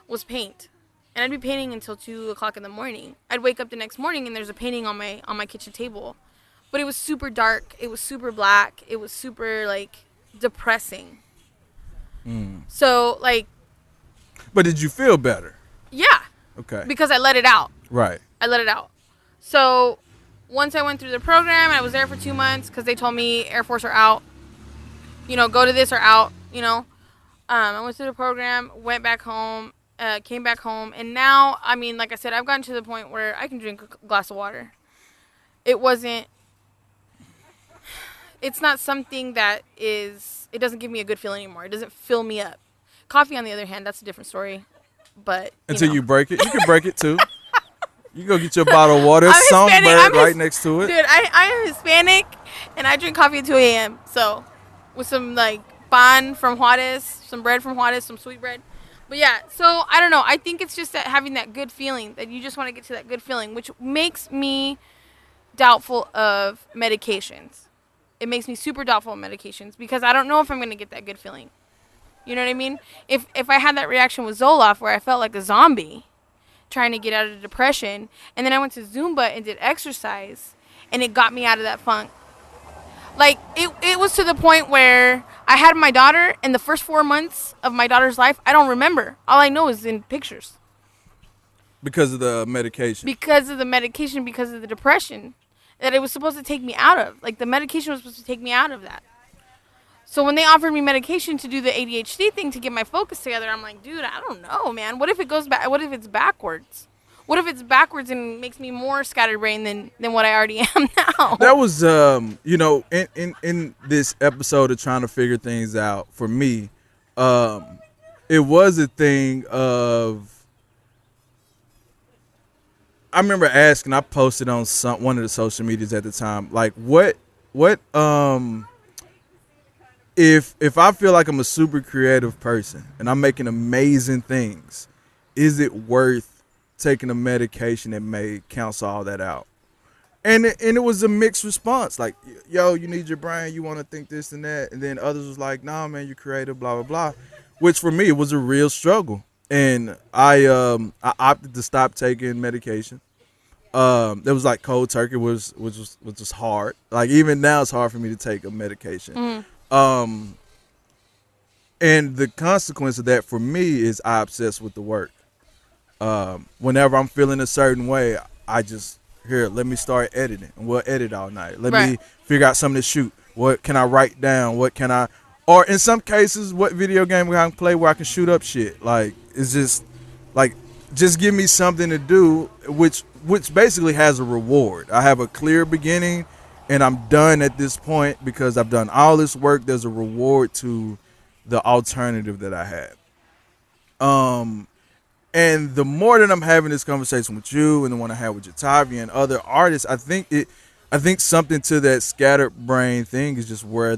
[SPEAKER 3] was paint. And I'd be painting until 2 o'clock in the morning. I'd wake up the next morning and there's a painting on my kitchen table. but it was super dark. It was super black. It was super like depressing. So like,
[SPEAKER 2] But did you feel better?
[SPEAKER 3] yeah,
[SPEAKER 2] Okay.
[SPEAKER 3] because I let it out.
[SPEAKER 2] Right.
[SPEAKER 3] I let it out. So once I went through the program, I was there for 2 months because they told me Air Force are out. You know, go to this or out. You know, I went through the program, went back home, came back home, and now, I mean, like I said, I've gotten to the point where I can drink a glass of water. It's not something that it doesn't give me a good feeling anymore. It doesn't fill me up. Coffee, on the other hand, that's a different story. But
[SPEAKER 2] Until you break it. You can break it too. You go get your bottle of water.
[SPEAKER 3] I'm
[SPEAKER 2] Songbird
[SPEAKER 3] Hispanic.
[SPEAKER 2] right next to it.
[SPEAKER 3] Dude, I am Hispanic, and I drink coffee at 2 a.m. So, with some, like, pan from Juarez, some bread from Juarez, some sweet bread. But, yeah, so, I don't know. I think it's just that having that good feeling, that you just want to get to that good feeling, which makes me doubtful of medications. It makes me super doubtful of medications because I don't know if I'm going to get that good feeling. You know what I mean? If I had that reaction with Zoloft where I felt like a zombie trying to get out of the depression, and then I went to Zumba and did exercise, and it got me out of that funk. Like, it was to the point where I had my daughter, and the first 4 months of my daughter's life, I don't remember. All I know is in pictures.
[SPEAKER 2] Because of the medication.
[SPEAKER 3] Because of the medication, because of the depression that it was supposed to take me out of. Like, the medication was supposed to take me out of that. So when they offered me medication to do the ADHD thing to get my focus together, I'm like, dude, I don't know, man. What if it goes back? What if it's backwards? What if it's backwards and makes me more scatterbrained than what I already am now?
[SPEAKER 2] That was, you know, in this episode of trying to figure things out for me, it was a thing of. I remember asking. I posted on one of the social medias at the time, like, what if I feel like I'm a super creative person and I'm making amazing things, is it worth taking a medication that may cancel all that out? And it was a mixed response. Like, yo, you need your brain. You want to think this and that. And then others was like, nah, man, you're creative, blah, blah, blah. Which for me, it was a real struggle. And I opted to stop taking medication. It was like cold turkey was just hard. Like, even now it's hard for me to take a medication. And the consequence of that for me is I obsess with the work. Whenever I'm feeling a certain way, I just, let me start editing, and we'll edit all night. Let me figure out something to shoot. What can I write down? Or in some cases, what video game I can play where I can shoot up shit. Like, it's just, like, just give me something to do, which basically has a reward. I have a clear beginning, and I'm done at this point because I've done all this work. There's a reward to the alternative that I had. And the more that I'm having this conversation with you and the one I had with Jatavi and other artists, I think something to that scattered brain thing is just where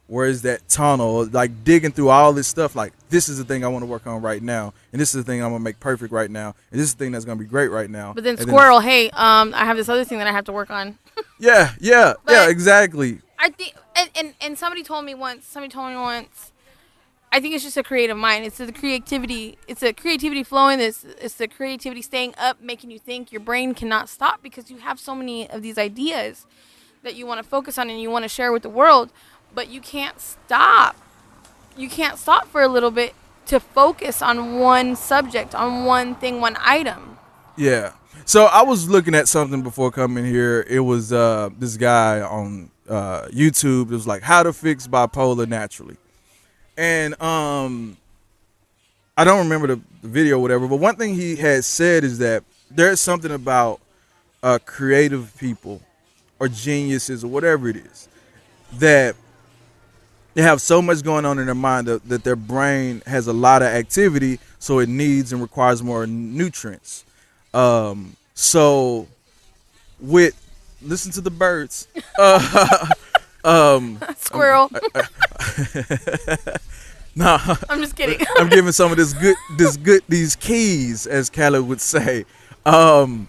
[SPEAKER 2] where is that tunnel, like digging through all this stuff, like this is the thing I want to work on right now, and this is the thing I'm gonna make perfect right now, and this is the thing that's gonna be great right now.
[SPEAKER 3] But then Squirrel, hey, I have this other thing that I have to work on.
[SPEAKER 2] yeah, exactly.
[SPEAKER 3] I think, and somebody told me once, I think it's just a creative mind. It's the creativity. It's a creativity flowing. It's the creativity staying up, making you think. Your brain cannot stop because you have so many of these ideas that you want to focus on and you want to share with the world, but you can't stop. You can't stop for a little bit to focus on one subject, on one thing, one item.
[SPEAKER 2] Yeah. So I was looking at something before coming here. It was this guy on YouTube. It was like how to fix bipolar naturally. And I don't remember the video or whatever, but one thing he had said is that there's something about creative people or geniuses or whatever it is that they have so much going on in their mind that their brain has a lot of activity, so it needs and requires more nutrients. So listen to the birds.
[SPEAKER 3] Squirrel.
[SPEAKER 2] No,
[SPEAKER 3] I'm just kidding.
[SPEAKER 2] I'm giving some of these keys, as Khaled would say. You're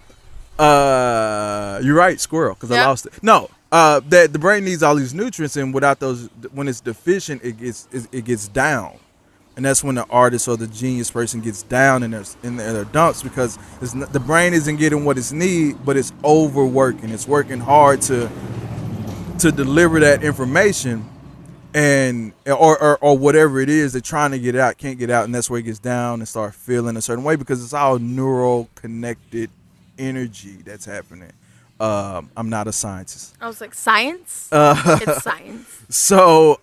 [SPEAKER 2] right, squirrel, because I lost it. No, that the brain needs all these nutrients, and without those, when it's deficient, it gets down. And that's when the artist or the genius person gets down in their dumps because the brain isn't getting what it's need, but it's overworking. It's working hard to deliver that information, and or whatever it is they're trying to get out, can't get out, and that's where it gets down and start feeling a certain way because it's all neural connected energy that's happening. I'm not a scientist.
[SPEAKER 3] I was like, science? It's science.
[SPEAKER 2] So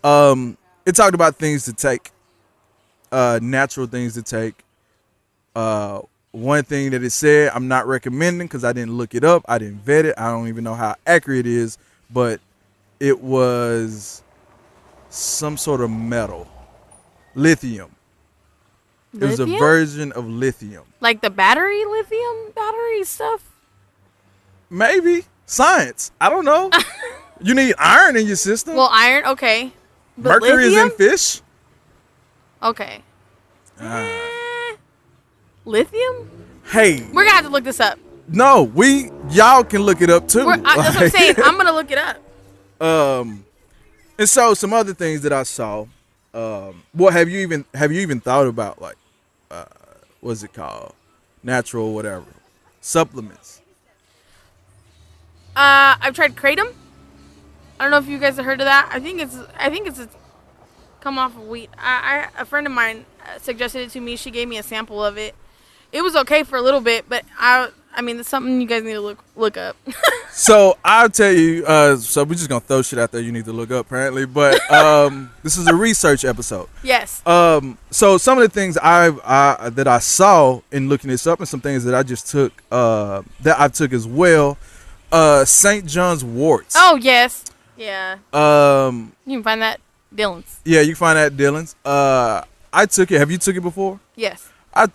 [SPEAKER 2] it talked about things to take. Natural things to take. One thing that it said, I'm not recommending because I didn't look it up. I didn't vet it. I don't even know how accurate it is, but it was some sort of metal. Lithium. It was a version of lithium.
[SPEAKER 3] Like the lithium battery stuff?
[SPEAKER 2] Maybe. Science. I don't know. You need iron in your system.
[SPEAKER 3] Well, iron, okay. But
[SPEAKER 2] Mercury
[SPEAKER 3] lithium?
[SPEAKER 2] is in fish.
[SPEAKER 3] Okay. Lithium?
[SPEAKER 2] Hey.
[SPEAKER 3] We're going to have to look this up.
[SPEAKER 2] No, y'all can look it up too.
[SPEAKER 3] That's what I'm saying. I'm going to look it up.
[SPEAKER 2] And so some other things that I saw. What have you even thought about, like, what's it called? Natural whatever. Supplements.
[SPEAKER 3] I've tried Kratom. I don't know if you guys have heard of that. I think it's come off of wheat. A friend of mine suggested it to me. She gave me a sample of it. It was okay for a little bit, but I mean, it's something you guys need to look up.
[SPEAKER 2] So I'll tell you. So we're just gonna throw shit out there. You need to look up apparently, but this is a research episode.
[SPEAKER 3] Yes.
[SPEAKER 2] So some of the things that I saw in looking this up, and some things that I just took that I took as well. St. John's Worts.
[SPEAKER 3] Oh yes. Yeah. You can find that Dylan's.
[SPEAKER 2] Yeah, you can find that at Dylan's. I took it. Have you took it before?
[SPEAKER 3] Yes.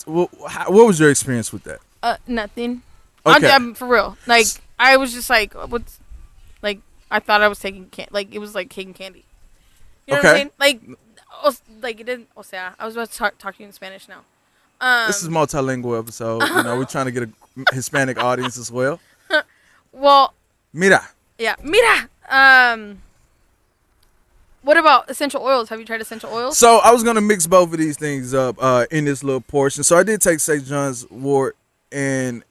[SPEAKER 2] What was your experience with that?
[SPEAKER 3] Nothing.
[SPEAKER 2] Okay.
[SPEAKER 3] I'm for real. Like, I was just like, what's, like, I thought I was taking like, it was like taking candy. You know what I'm saying? Like it didn't. O sea, I was about to talk to you in Spanish now.
[SPEAKER 2] This is a multilingual episode. We're trying to get a Hispanic audience as well.
[SPEAKER 3] Well.
[SPEAKER 2] Mira.
[SPEAKER 3] Yeah. Mira. What about essential oils? Have you tried essential oils?
[SPEAKER 2] So I was gonna mix both of these things up in this little portion. So I did take St. John's Wort, and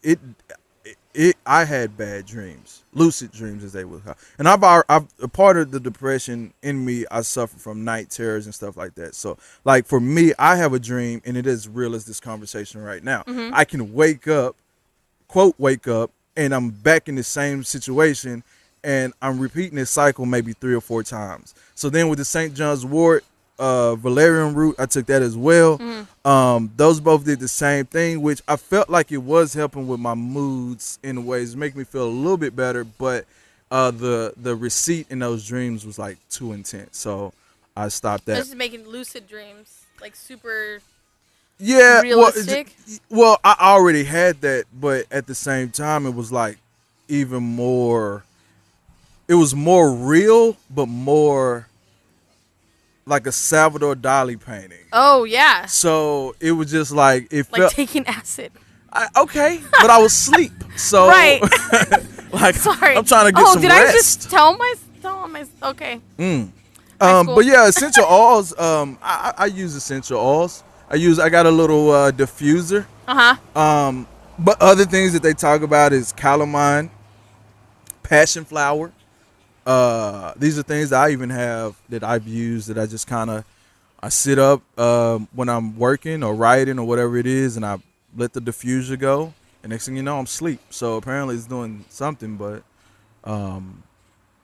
[SPEAKER 2] I had bad dreams, lucid dreams as they would call. And I've a part of the depression in me. I suffer from night terrors and stuff like that. So like for me, I have a dream, and it is as real as this conversation right now.
[SPEAKER 3] Mm-hmm.
[SPEAKER 2] I can wake up, quote, wake up, and I'm back in the same situation. And I'm repeating this cycle maybe 3 or 4 times. So then with the St. John's Wort, valerian root, I took that as well.
[SPEAKER 3] Mm-hmm.
[SPEAKER 2] Those both did the same thing, which I felt like it was helping with my moods in ways, make me feel a little bit better. But the receipt in those dreams was like too intense, so I stopped that.
[SPEAKER 3] This is making lucid dreams like super.
[SPEAKER 2] Yeah,
[SPEAKER 3] realistic.
[SPEAKER 2] Well, I already had that, but at the same time, it was like even more. It was more real, but more like a Salvador Dali painting.
[SPEAKER 3] Oh yeah.
[SPEAKER 2] So it was just like it
[SPEAKER 3] like
[SPEAKER 2] felt
[SPEAKER 3] taking acid.
[SPEAKER 2] Okay, but I was asleep. So
[SPEAKER 3] right.
[SPEAKER 2] like
[SPEAKER 3] sorry,
[SPEAKER 2] I'm trying to get some
[SPEAKER 3] rest.
[SPEAKER 2] rest.
[SPEAKER 3] I just tell my okay.
[SPEAKER 2] But yeah, essential oils. I use essential oils. I got a little diffuser. But other things that they talk about is calamine, passion flower. These are things that I even have that I've used that I just kind of I sit up when I'm working or writing or whatever it is, and I let the diffuser go, and next thing you know, I'm asleep. So apparently it's doing something, but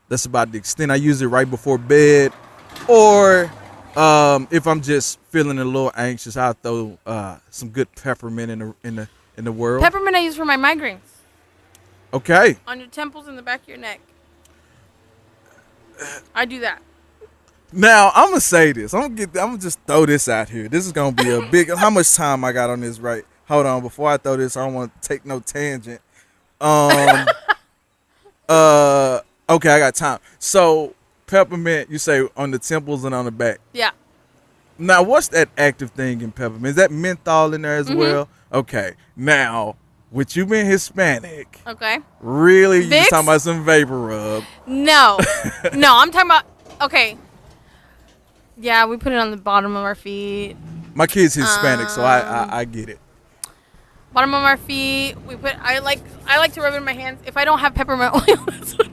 [SPEAKER 2] that's about the extent. I use it right before bed, or if I'm just feeling a little anxious, I'll throw some good peppermint in the world.
[SPEAKER 3] Peppermint I use for my migraines.
[SPEAKER 2] Okay.
[SPEAKER 3] On your temples and the back of your neck. I do that.
[SPEAKER 2] Now I'm gonna say this. I'm gonna just throw this out here. This is gonna be a big. How much time I got on this? Right. Hold on. Before I throw this, I don't want to take no tangent. Okay, I got time. So peppermint, you say on the temples and on the back.
[SPEAKER 3] Yeah.
[SPEAKER 2] Now, what's that active thing in peppermint? Is that menthol in there as well? Okay. Now, with you being Hispanic,
[SPEAKER 3] okay,
[SPEAKER 2] really, you
[SPEAKER 3] Vicks?
[SPEAKER 2] just talking about some vapor rub?
[SPEAKER 3] No, I'm talking about. Okay. Yeah, we put it on the bottom of our feet.
[SPEAKER 2] My kid's Hispanic, so I get it.
[SPEAKER 3] Bottom of our feet, we put. I like to rub it in my hands. If I don't have peppermint oil, that's what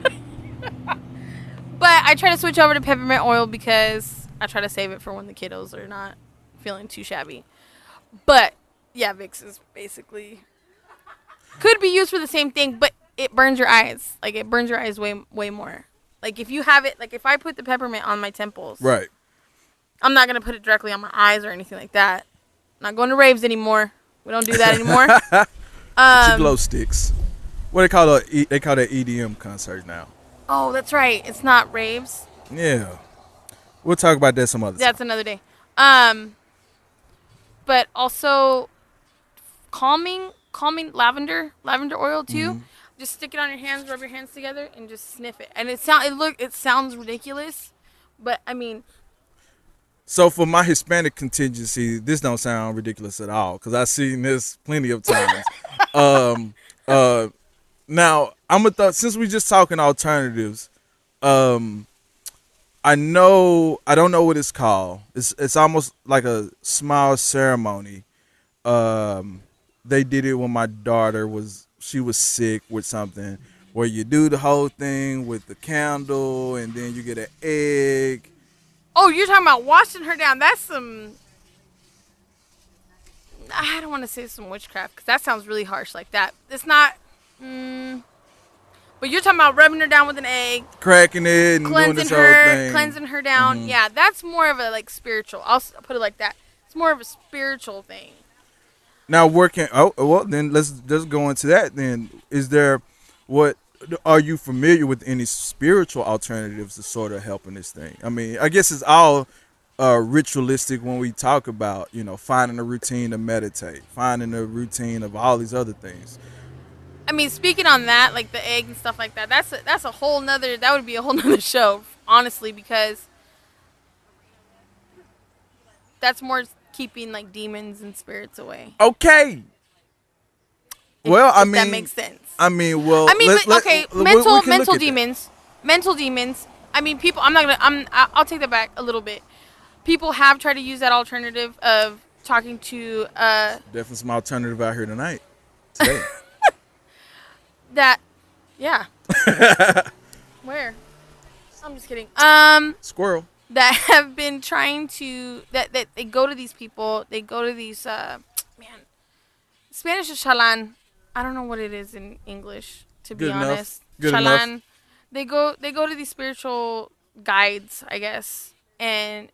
[SPEAKER 3] but I try to switch over to peppermint oil because I try to save it for when the kiddos are not feeling too shabby. But yeah, Vicks is basically could be used for the same thing, but it burns your eyes. Like it burns your eyes way more. Like if you have it, like if I put the peppermint on my temples,
[SPEAKER 2] Right.
[SPEAKER 3] I'm not gonna put it directly on my eyes or anything like that. I'm not going to raves anymore. We don't do that anymore.
[SPEAKER 2] Your glow sticks. What they call that EDM concert now.
[SPEAKER 3] Oh, that's right. It's not raves.
[SPEAKER 2] Yeah. We'll talk about that some other time.
[SPEAKER 3] That's another day. But also calming lavender oil too.
[SPEAKER 2] Mm-hmm.
[SPEAKER 3] Just stick it on your hands, rub your hands together, and just sniff it. And it sounds ridiculous, but I mean.
[SPEAKER 2] So for my Hispanic contingency, this don't sound ridiculous at all because I've seen this plenty of times. Now I'm since we just talking alternatives, I don't know what it's called. It's almost like a smile ceremony. They did it when my daughter was sick with something, where you do the whole thing with the candle and then you get an egg.
[SPEAKER 3] Oh, you're talking about washing her down. That's some. I don't want to say some witchcraft because that sounds really harsh like that. It's not. But you're talking about rubbing her down with an egg,
[SPEAKER 2] cracking it, and doing this whole thing.
[SPEAKER 3] Cleansing her down. Mm-hmm. Yeah, that's more of a like spiritual. I'll put it like that. It's more of a spiritual thing.
[SPEAKER 2] Now then let's just go into that. Then are you familiar with any spiritual alternatives to sort of helping this thing? I mean, I guess it's all ritualistic when we talk about, finding a routine to meditate, finding a routine of all these other things.
[SPEAKER 3] I mean, speaking on that, like the egg and stuff like that, that would be a whole nother show, honestly, because that's more keeping like demons and spirits away.
[SPEAKER 2] Okay.
[SPEAKER 3] That makes sense. Mental demons. Mental demons. I mean, people. I'll take that back a little bit. People have tried to use that alternative of talking to.
[SPEAKER 2] Definitely some alternative out here today.
[SPEAKER 3] That, yeah. Where? I'm just kidding.
[SPEAKER 2] Squirrel.
[SPEAKER 3] That have been trying to that they go to these people. They go to these Spanish is chalan. I don't know what it is in English, to be honest.
[SPEAKER 2] Good
[SPEAKER 3] chalan.
[SPEAKER 2] Enough.
[SPEAKER 3] They go to these spiritual guides, I guess, and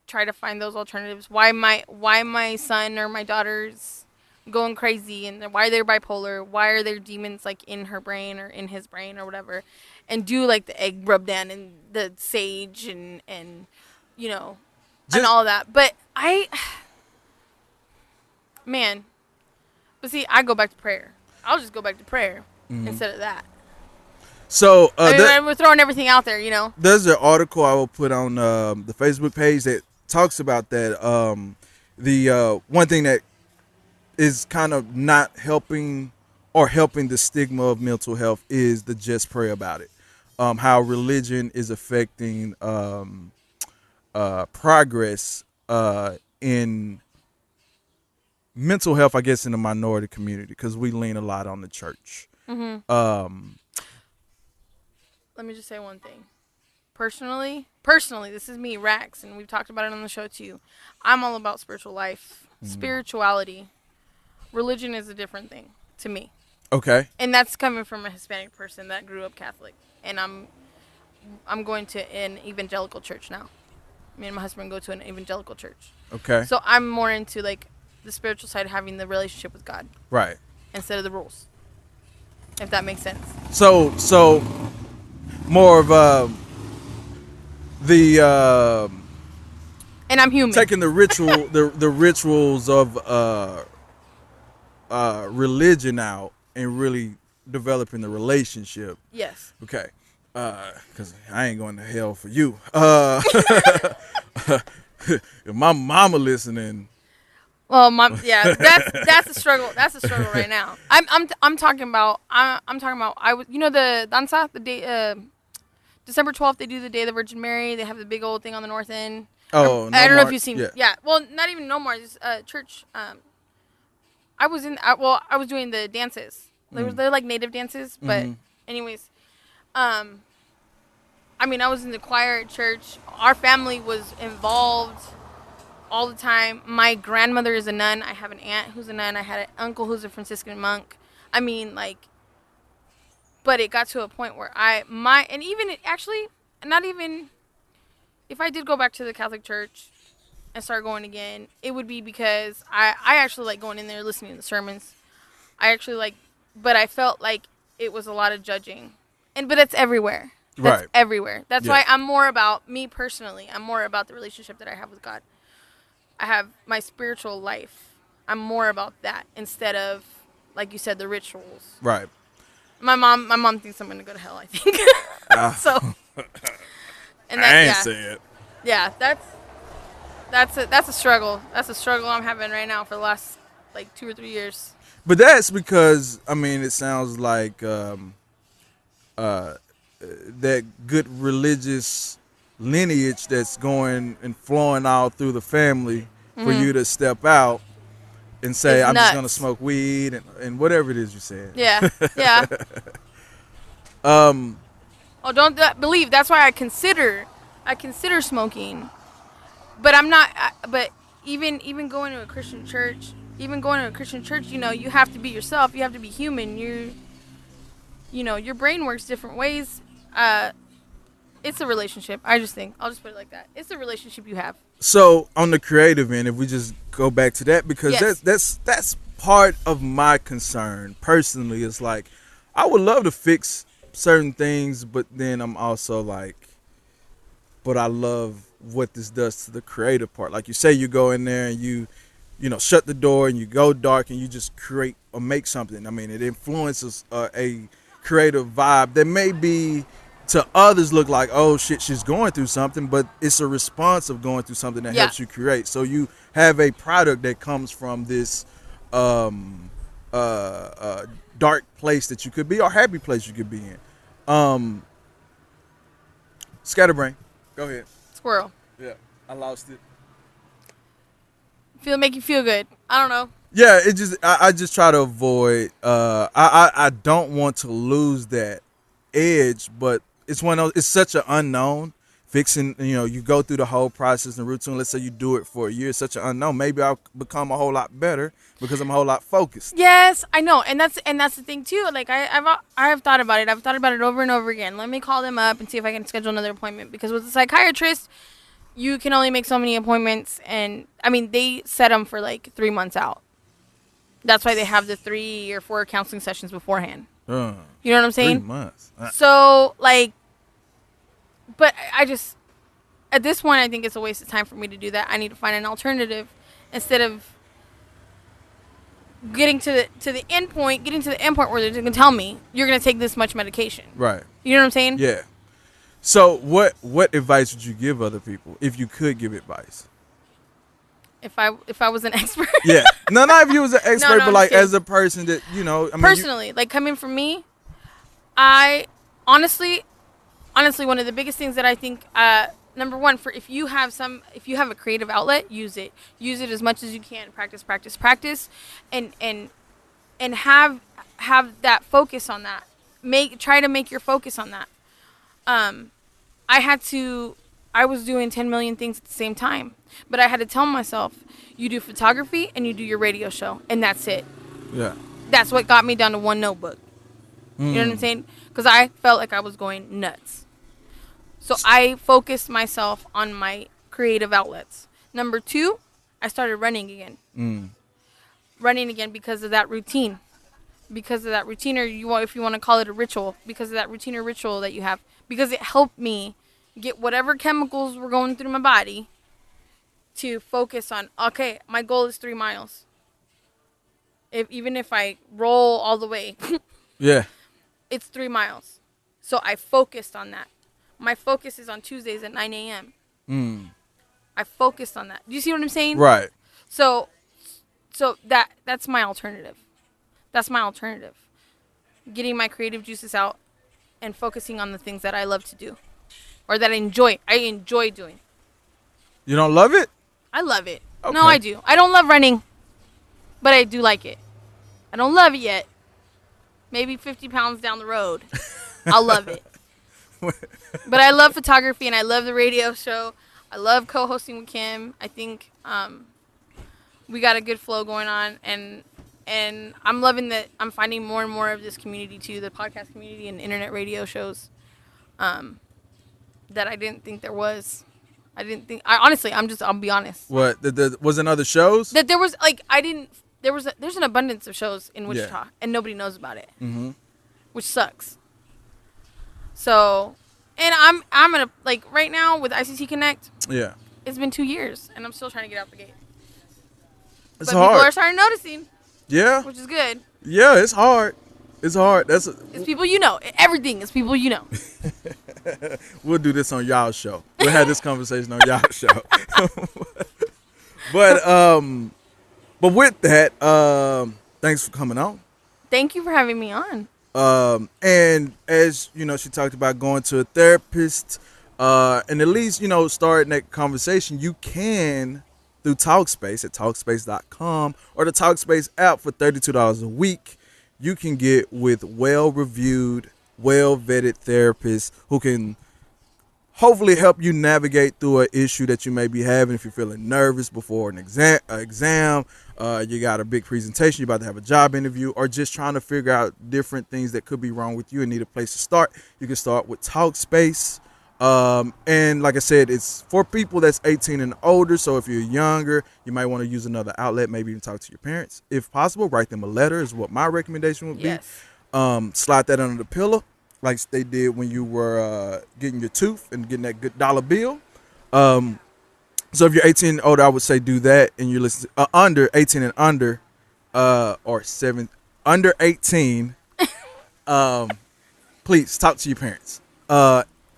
[SPEAKER 3] try to find those alternatives. Why my son or my daughter's going crazy, and why they're bipolar? Why are there demons like in her brain or in his brain or whatever? And do like the egg rub down and the sage and and all that. But But see, I go back to prayer. I'll just go back to prayer instead of that.
[SPEAKER 2] So
[SPEAKER 3] we're throwing everything out there,
[SPEAKER 2] There's an article I will put on the Facebook page that talks about that. The one thing that is kind of not helping or helping the stigma of mental health is the just pray about it. How religion is affecting progress in mental health, I guess, in the minority community, because we lean a lot on the church.
[SPEAKER 3] Mm-hmm. Let me just say one thing. Personally, this is me, Rax, and we've talked about it on the show too. I'm all about spiritual life, spirituality. Religion is a different thing to me.
[SPEAKER 2] Okay.
[SPEAKER 3] And that's coming from a Hispanic person that grew up Catholic, and I'm going to an evangelical church now. Me and my husband go to an evangelical church.
[SPEAKER 2] Okay.
[SPEAKER 3] So I'm more into like the spiritual side, having the relationship with God.
[SPEAKER 2] Right.
[SPEAKER 3] Instead of the rules. If that makes sense.
[SPEAKER 2] So more of the
[SPEAKER 3] and I'm human.
[SPEAKER 2] taking the ritual the rituals of religion out and really developing the relationship.
[SPEAKER 3] Yes.
[SPEAKER 2] Okay. Because I ain't going to hell for you. If my mama listening.
[SPEAKER 3] Well, that's a struggle. That's a struggle right now. I'm talking about the danza, the day December 12th they do the Day of the Virgin Mary. They have the big old thing on the north end.
[SPEAKER 2] Oh, no
[SPEAKER 3] I don't know
[SPEAKER 2] more.
[SPEAKER 3] if you've seen.
[SPEAKER 2] Yeah.
[SPEAKER 3] Yeah. Well, not even no more. It's church. I was in. I was doing the dances. They're like native dances, but anyways, I mean, I was in the choir at church. Our family was involved all the time. My grandmother is a nun. I have an aunt who's a nun. I had an uncle who's a Franciscan monk. I mean, like, but it got to a point where and even actually, not even, if I did go back to the Catholic Church and start going again, it would be because I actually like going in there listening to the sermons. I actually like, but I felt like it was a lot of judging. But it's everywhere. That's
[SPEAKER 2] Right.
[SPEAKER 3] everywhere. That's
[SPEAKER 2] Yeah.
[SPEAKER 3] why I'm more about me personally. I'm more about the relationship that I have with God. I have my spiritual life. I'm more about that instead of, like you said, the rituals.
[SPEAKER 2] Right.
[SPEAKER 3] My mom thinks I'm gonna go to hell, I think. So, and that,
[SPEAKER 2] I ain't
[SPEAKER 3] yeah,
[SPEAKER 2] say it.
[SPEAKER 3] yeah, that's a struggle. That's a struggle I'm having right now for the last like 2 or 3 years.
[SPEAKER 2] But that's because, I mean, it sounds like that good religious lineage that's going and flowing all through the family for you to step out and say,
[SPEAKER 3] It's
[SPEAKER 2] I'm just
[SPEAKER 3] nuts.
[SPEAKER 2] going to smoke weed and whatever it is you said.
[SPEAKER 3] Yeah, yeah. Oh, don't believe. That's why I consider smoking, but I'm not. But even going to a Christian church, you know, you have to be yourself. You have to be human. You know, your brain works different ways. It's a relationship. I just think I'll just put it like that. It's a relationship you have.
[SPEAKER 2] So on the creative end, if we just go back to that, because
[SPEAKER 3] Yes.
[SPEAKER 2] that's part of my concern personally. It's like I would love to fix certain things, but then I'm also like, but I love what this does to the creative part. Like you say, you go in there and you know, shut the door and you go dark and you just create or make something. I mean, it influences a creative vibe that may be to others look like, oh shit, she's going through something, but it's a response of going through something that
[SPEAKER 3] Yeah.
[SPEAKER 2] helps you create. So you have a product that comes from this dark place that you could be or happy place you could be in. Scatterbrain, go ahead.
[SPEAKER 3] Squirrel.
[SPEAKER 2] Yeah, I lost it.
[SPEAKER 3] Make you feel good. I don't know.
[SPEAKER 2] Yeah, it just I just try to avoid. I don't want to lose that edge, but it's one of those, it's such an unknown. Fixing, you know, you go through the whole process and routine. Let's say you do it for a year. It's such an unknown. Maybe I'll become a whole lot better because I'm a whole lot focused.
[SPEAKER 3] Yes, I know, and that's the thing too. Like I've thought about it. I've thought about it over and over again. Let me call them up and see if I can schedule another appointment, because with a psychiatrist, you can only make so many appointments, and I mean they set them for like 3 months out. That's why they have the 3 or 4 counseling sessions beforehand. You know what I'm
[SPEAKER 2] 3
[SPEAKER 3] saying?
[SPEAKER 2] months.
[SPEAKER 3] So like, but I just, at this point, I think it's a waste of time for me to do that. I need to find an alternative instead of getting to the end point where they're going to tell me you're going to take this much medication.
[SPEAKER 2] Right.
[SPEAKER 3] You know what I'm saying?
[SPEAKER 2] Yeah. So what advice would you give other people if you could give advice?
[SPEAKER 3] If I was an expert.
[SPEAKER 2] Yeah. No, not if you was an expert,
[SPEAKER 3] No,
[SPEAKER 2] but like
[SPEAKER 3] I'm
[SPEAKER 2] as a person that, you know, I mean,
[SPEAKER 3] personally, like coming from me, I honestly, one of the biggest things that I think, number one, for if you have a creative outlet, use it as much as you can. Practice, and have that focus on that. Try to make your focus on that. I was doing 10 million things at the same time, but I had to tell myself, you do photography and you do your radio show, and that's it.
[SPEAKER 2] Yeah.
[SPEAKER 3] That's what got me down to one notebook. You know what I'm saying? Because I felt like I was going nuts. So I focused myself on my creative outlets. Number 2, I started running again. Running again because of that routine. Because of that routine, or if you want to call it a ritual, because of that routine or ritual that you have. Because it helped me get whatever chemicals were going through my body to focus on, okay, my goal is 3 miles. Even if I roll all the way,
[SPEAKER 2] Yeah.
[SPEAKER 3] it's 3 miles. So I focused on that. My focus is on Tuesdays at 9 a.m. I focused on that. Do you see what I'm saying?
[SPEAKER 2] Right.
[SPEAKER 3] So that's my alternative. That's my alternative. Getting my creative juices out and focusing on the things that I love to do or that I enjoy. I enjoy doing.
[SPEAKER 2] You don't love it?
[SPEAKER 3] I love it.
[SPEAKER 2] Okay.
[SPEAKER 3] No, I do. I don't love running, but I do like it. I don't love it yet. Maybe 50 pounds down the road, I'll love it. But I love photography and I love the radio show. I love co-hosting with Kim. I think we got a good flow going on, and I'm loving that I'm finding more and more of this community too, the podcast community and internet radio shows that I didn't think there was. Honestly, I'll be honest.
[SPEAKER 2] What? Was in other shows?
[SPEAKER 3] That there was there's an abundance of shows in Wichita and nobody knows about it.
[SPEAKER 2] Mm-hmm.
[SPEAKER 3] Which sucks. So, and I'm gonna right now with ICT Connect.
[SPEAKER 2] Yeah.
[SPEAKER 3] It's been 2 years and I'm still trying to get out the gate.
[SPEAKER 2] It's
[SPEAKER 3] but
[SPEAKER 2] hard.
[SPEAKER 3] people are starting noticing.
[SPEAKER 2] Yeah.
[SPEAKER 3] Which is good.
[SPEAKER 2] Yeah, it's hard. It's hard.
[SPEAKER 3] It's people you know. Everything is people you know.
[SPEAKER 2] We'll do this on y'all show. We'll have this conversation on y'all show. But with that, thanks for coming on.
[SPEAKER 3] Thank you for having me on.
[SPEAKER 2] And as you know, she talked about going to a therapist, and at least, starting that conversation, you can through Talkspace at Talkspace.com or the Talkspace app for $32 a week. You can get with well-reviewed, well-vetted therapists who can hopefully help you navigate through an issue that you may be having. If you're feeling nervous before an exam, you got a big presentation, you're about to have a job interview, or just trying to figure out different things that could be wrong with you and need a place to start, you can start with Talkspace. And like I said, it's for people that's 18 and older. So if you're younger, you might want to use another outlet, maybe even talk to your parents. If possible, write them a letter is what my recommendation would be.
[SPEAKER 3] Yes.
[SPEAKER 2] Slide that under the pillow like they did when you were getting your tooth and getting that good dollar bill. So if you're 18 and older, I would say do that. And you listen to, under 18 and under, or under 18, please talk to your parents.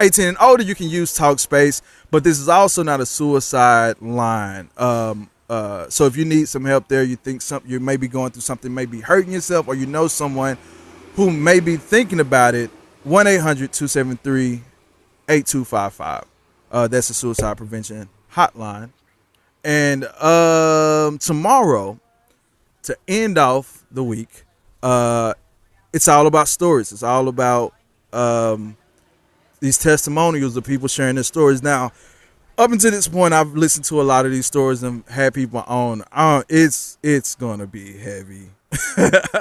[SPEAKER 2] 18 and older, you can use Talkspace, but this is also not a suicide line. So if you need some help there, you think you may be going through something, maybe hurting yourself, or you know someone who may be thinking about it, 1-800-273-8255. That's a suicide prevention hotline. And tomorrow, to end off the week, it's all about stories. It's all about these testimonials of people sharing their stories. Now, up until this point, I've listened to a lot of these stories and had people on. It's going to be heavy.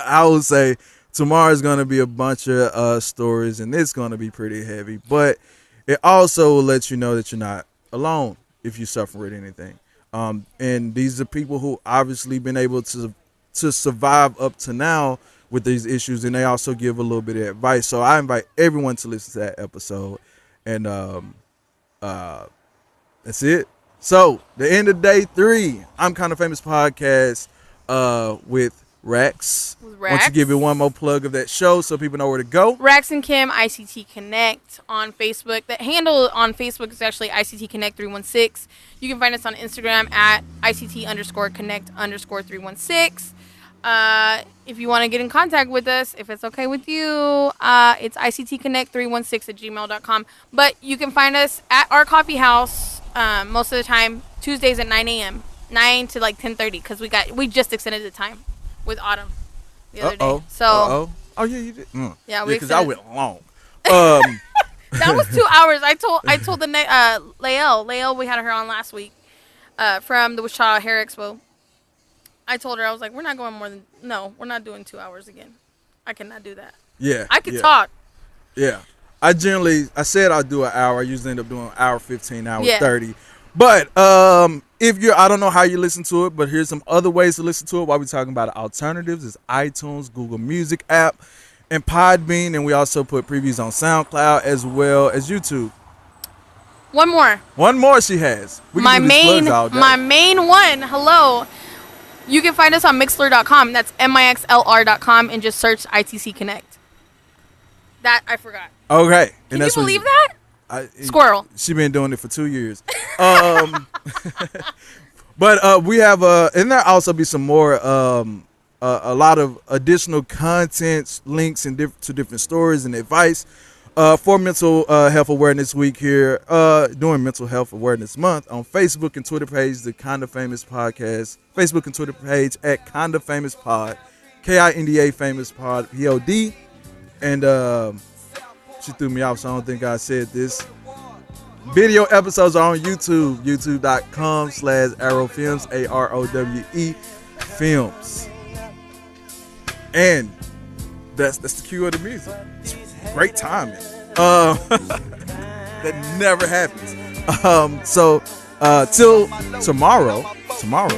[SPEAKER 2] I would say tomorrow's going to be a bunch of stories, and it's going to be pretty heavy. But it also will let you know that you're not alone if you suffer with anything. And these are people who obviously been able to survive up to now with these issues, and they also give a little bit of advice. So I invite everyone to listen to that episode. And that's it. So the end of day 3, I'm Kinda Famous podcast with Rax. Why don't you give it one more plug of that show so people know where to go?
[SPEAKER 3] Rax and Kim, ICT Connect on Facebook. That handle on Facebook is actually ICT Connect 316. You can find us on Instagram at ICT_Connect_316. If you want to get in contact with us, if it's okay with you, it's ICTconnect316@gmail.com. But you can find us at our coffee house most of the time, Tuesdays at 9 a.m. 9 to 10:30, because we just extended the time with Autumn the other day. So
[SPEAKER 2] oh yeah, you did.
[SPEAKER 3] Yeah,
[SPEAKER 2] because I went long.
[SPEAKER 3] That was 2 hours. I told the Lael, we had her on last week from the Wichita Hair Expo. I told her, I was like, we're not doing 2 hours again. I cannot do that.
[SPEAKER 2] Yeah.
[SPEAKER 3] I can talk.
[SPEAKER 2] Yeah. I said I'll do an hour. I usually end up doing an hour 15, hour 30. But I don't know how you listen to it, but here's some other ways to listen to it while we're talking about alternatives. It's iTunes, Google Music app, and Podbean. And we also put previews on SoundCloud as well as YouTube.
[SPEAKER 3] One more
[SPEAKER 2] she has.
[SPEAKER 3] My main one. Hello. You can find us on Mixlr.com. That's MIXLR.com, and just search ITC Connect. That I forgot.
[SPEAKER 2] Okay.
[SPEAKER 3] Can you believe that? Squirrel.
[SPEAKER 2] She been doing it for 2 years. But we have and there also be some more a lot of additional content links and to different stories and advice. for Mental Health Awareness Week here, during Mental Health Awareness Month on Facebook and Twitter page, the Kinda Famous Podcast. Facebook and Twitter page at Kinda Famous Pod, KINDA Famous Pod, POD. And she threw me off, so I don't think I said this. Video episodes are on YouTube, youtube.com/ArrowFilms, AROWE Films. And that's the cue of the music. It's great timing. That never happens. So till tomorrow. Wow. I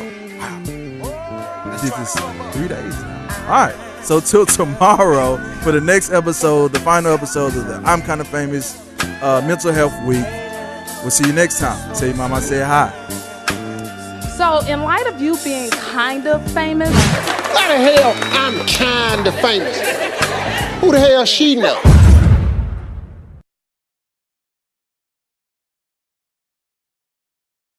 [SPEAKER 2] did this 3 days now. All right. So till tomorrow for the next episode, the final episode of the I'm Kinda Famous Mental Health Week. We'll see you next time. Tell your mama I said hi.
[SPEAKER 4] So, in light of you being kind of famous,
[SPEAKER 5] Why the hell I'm kinda famous? Who the hell she know?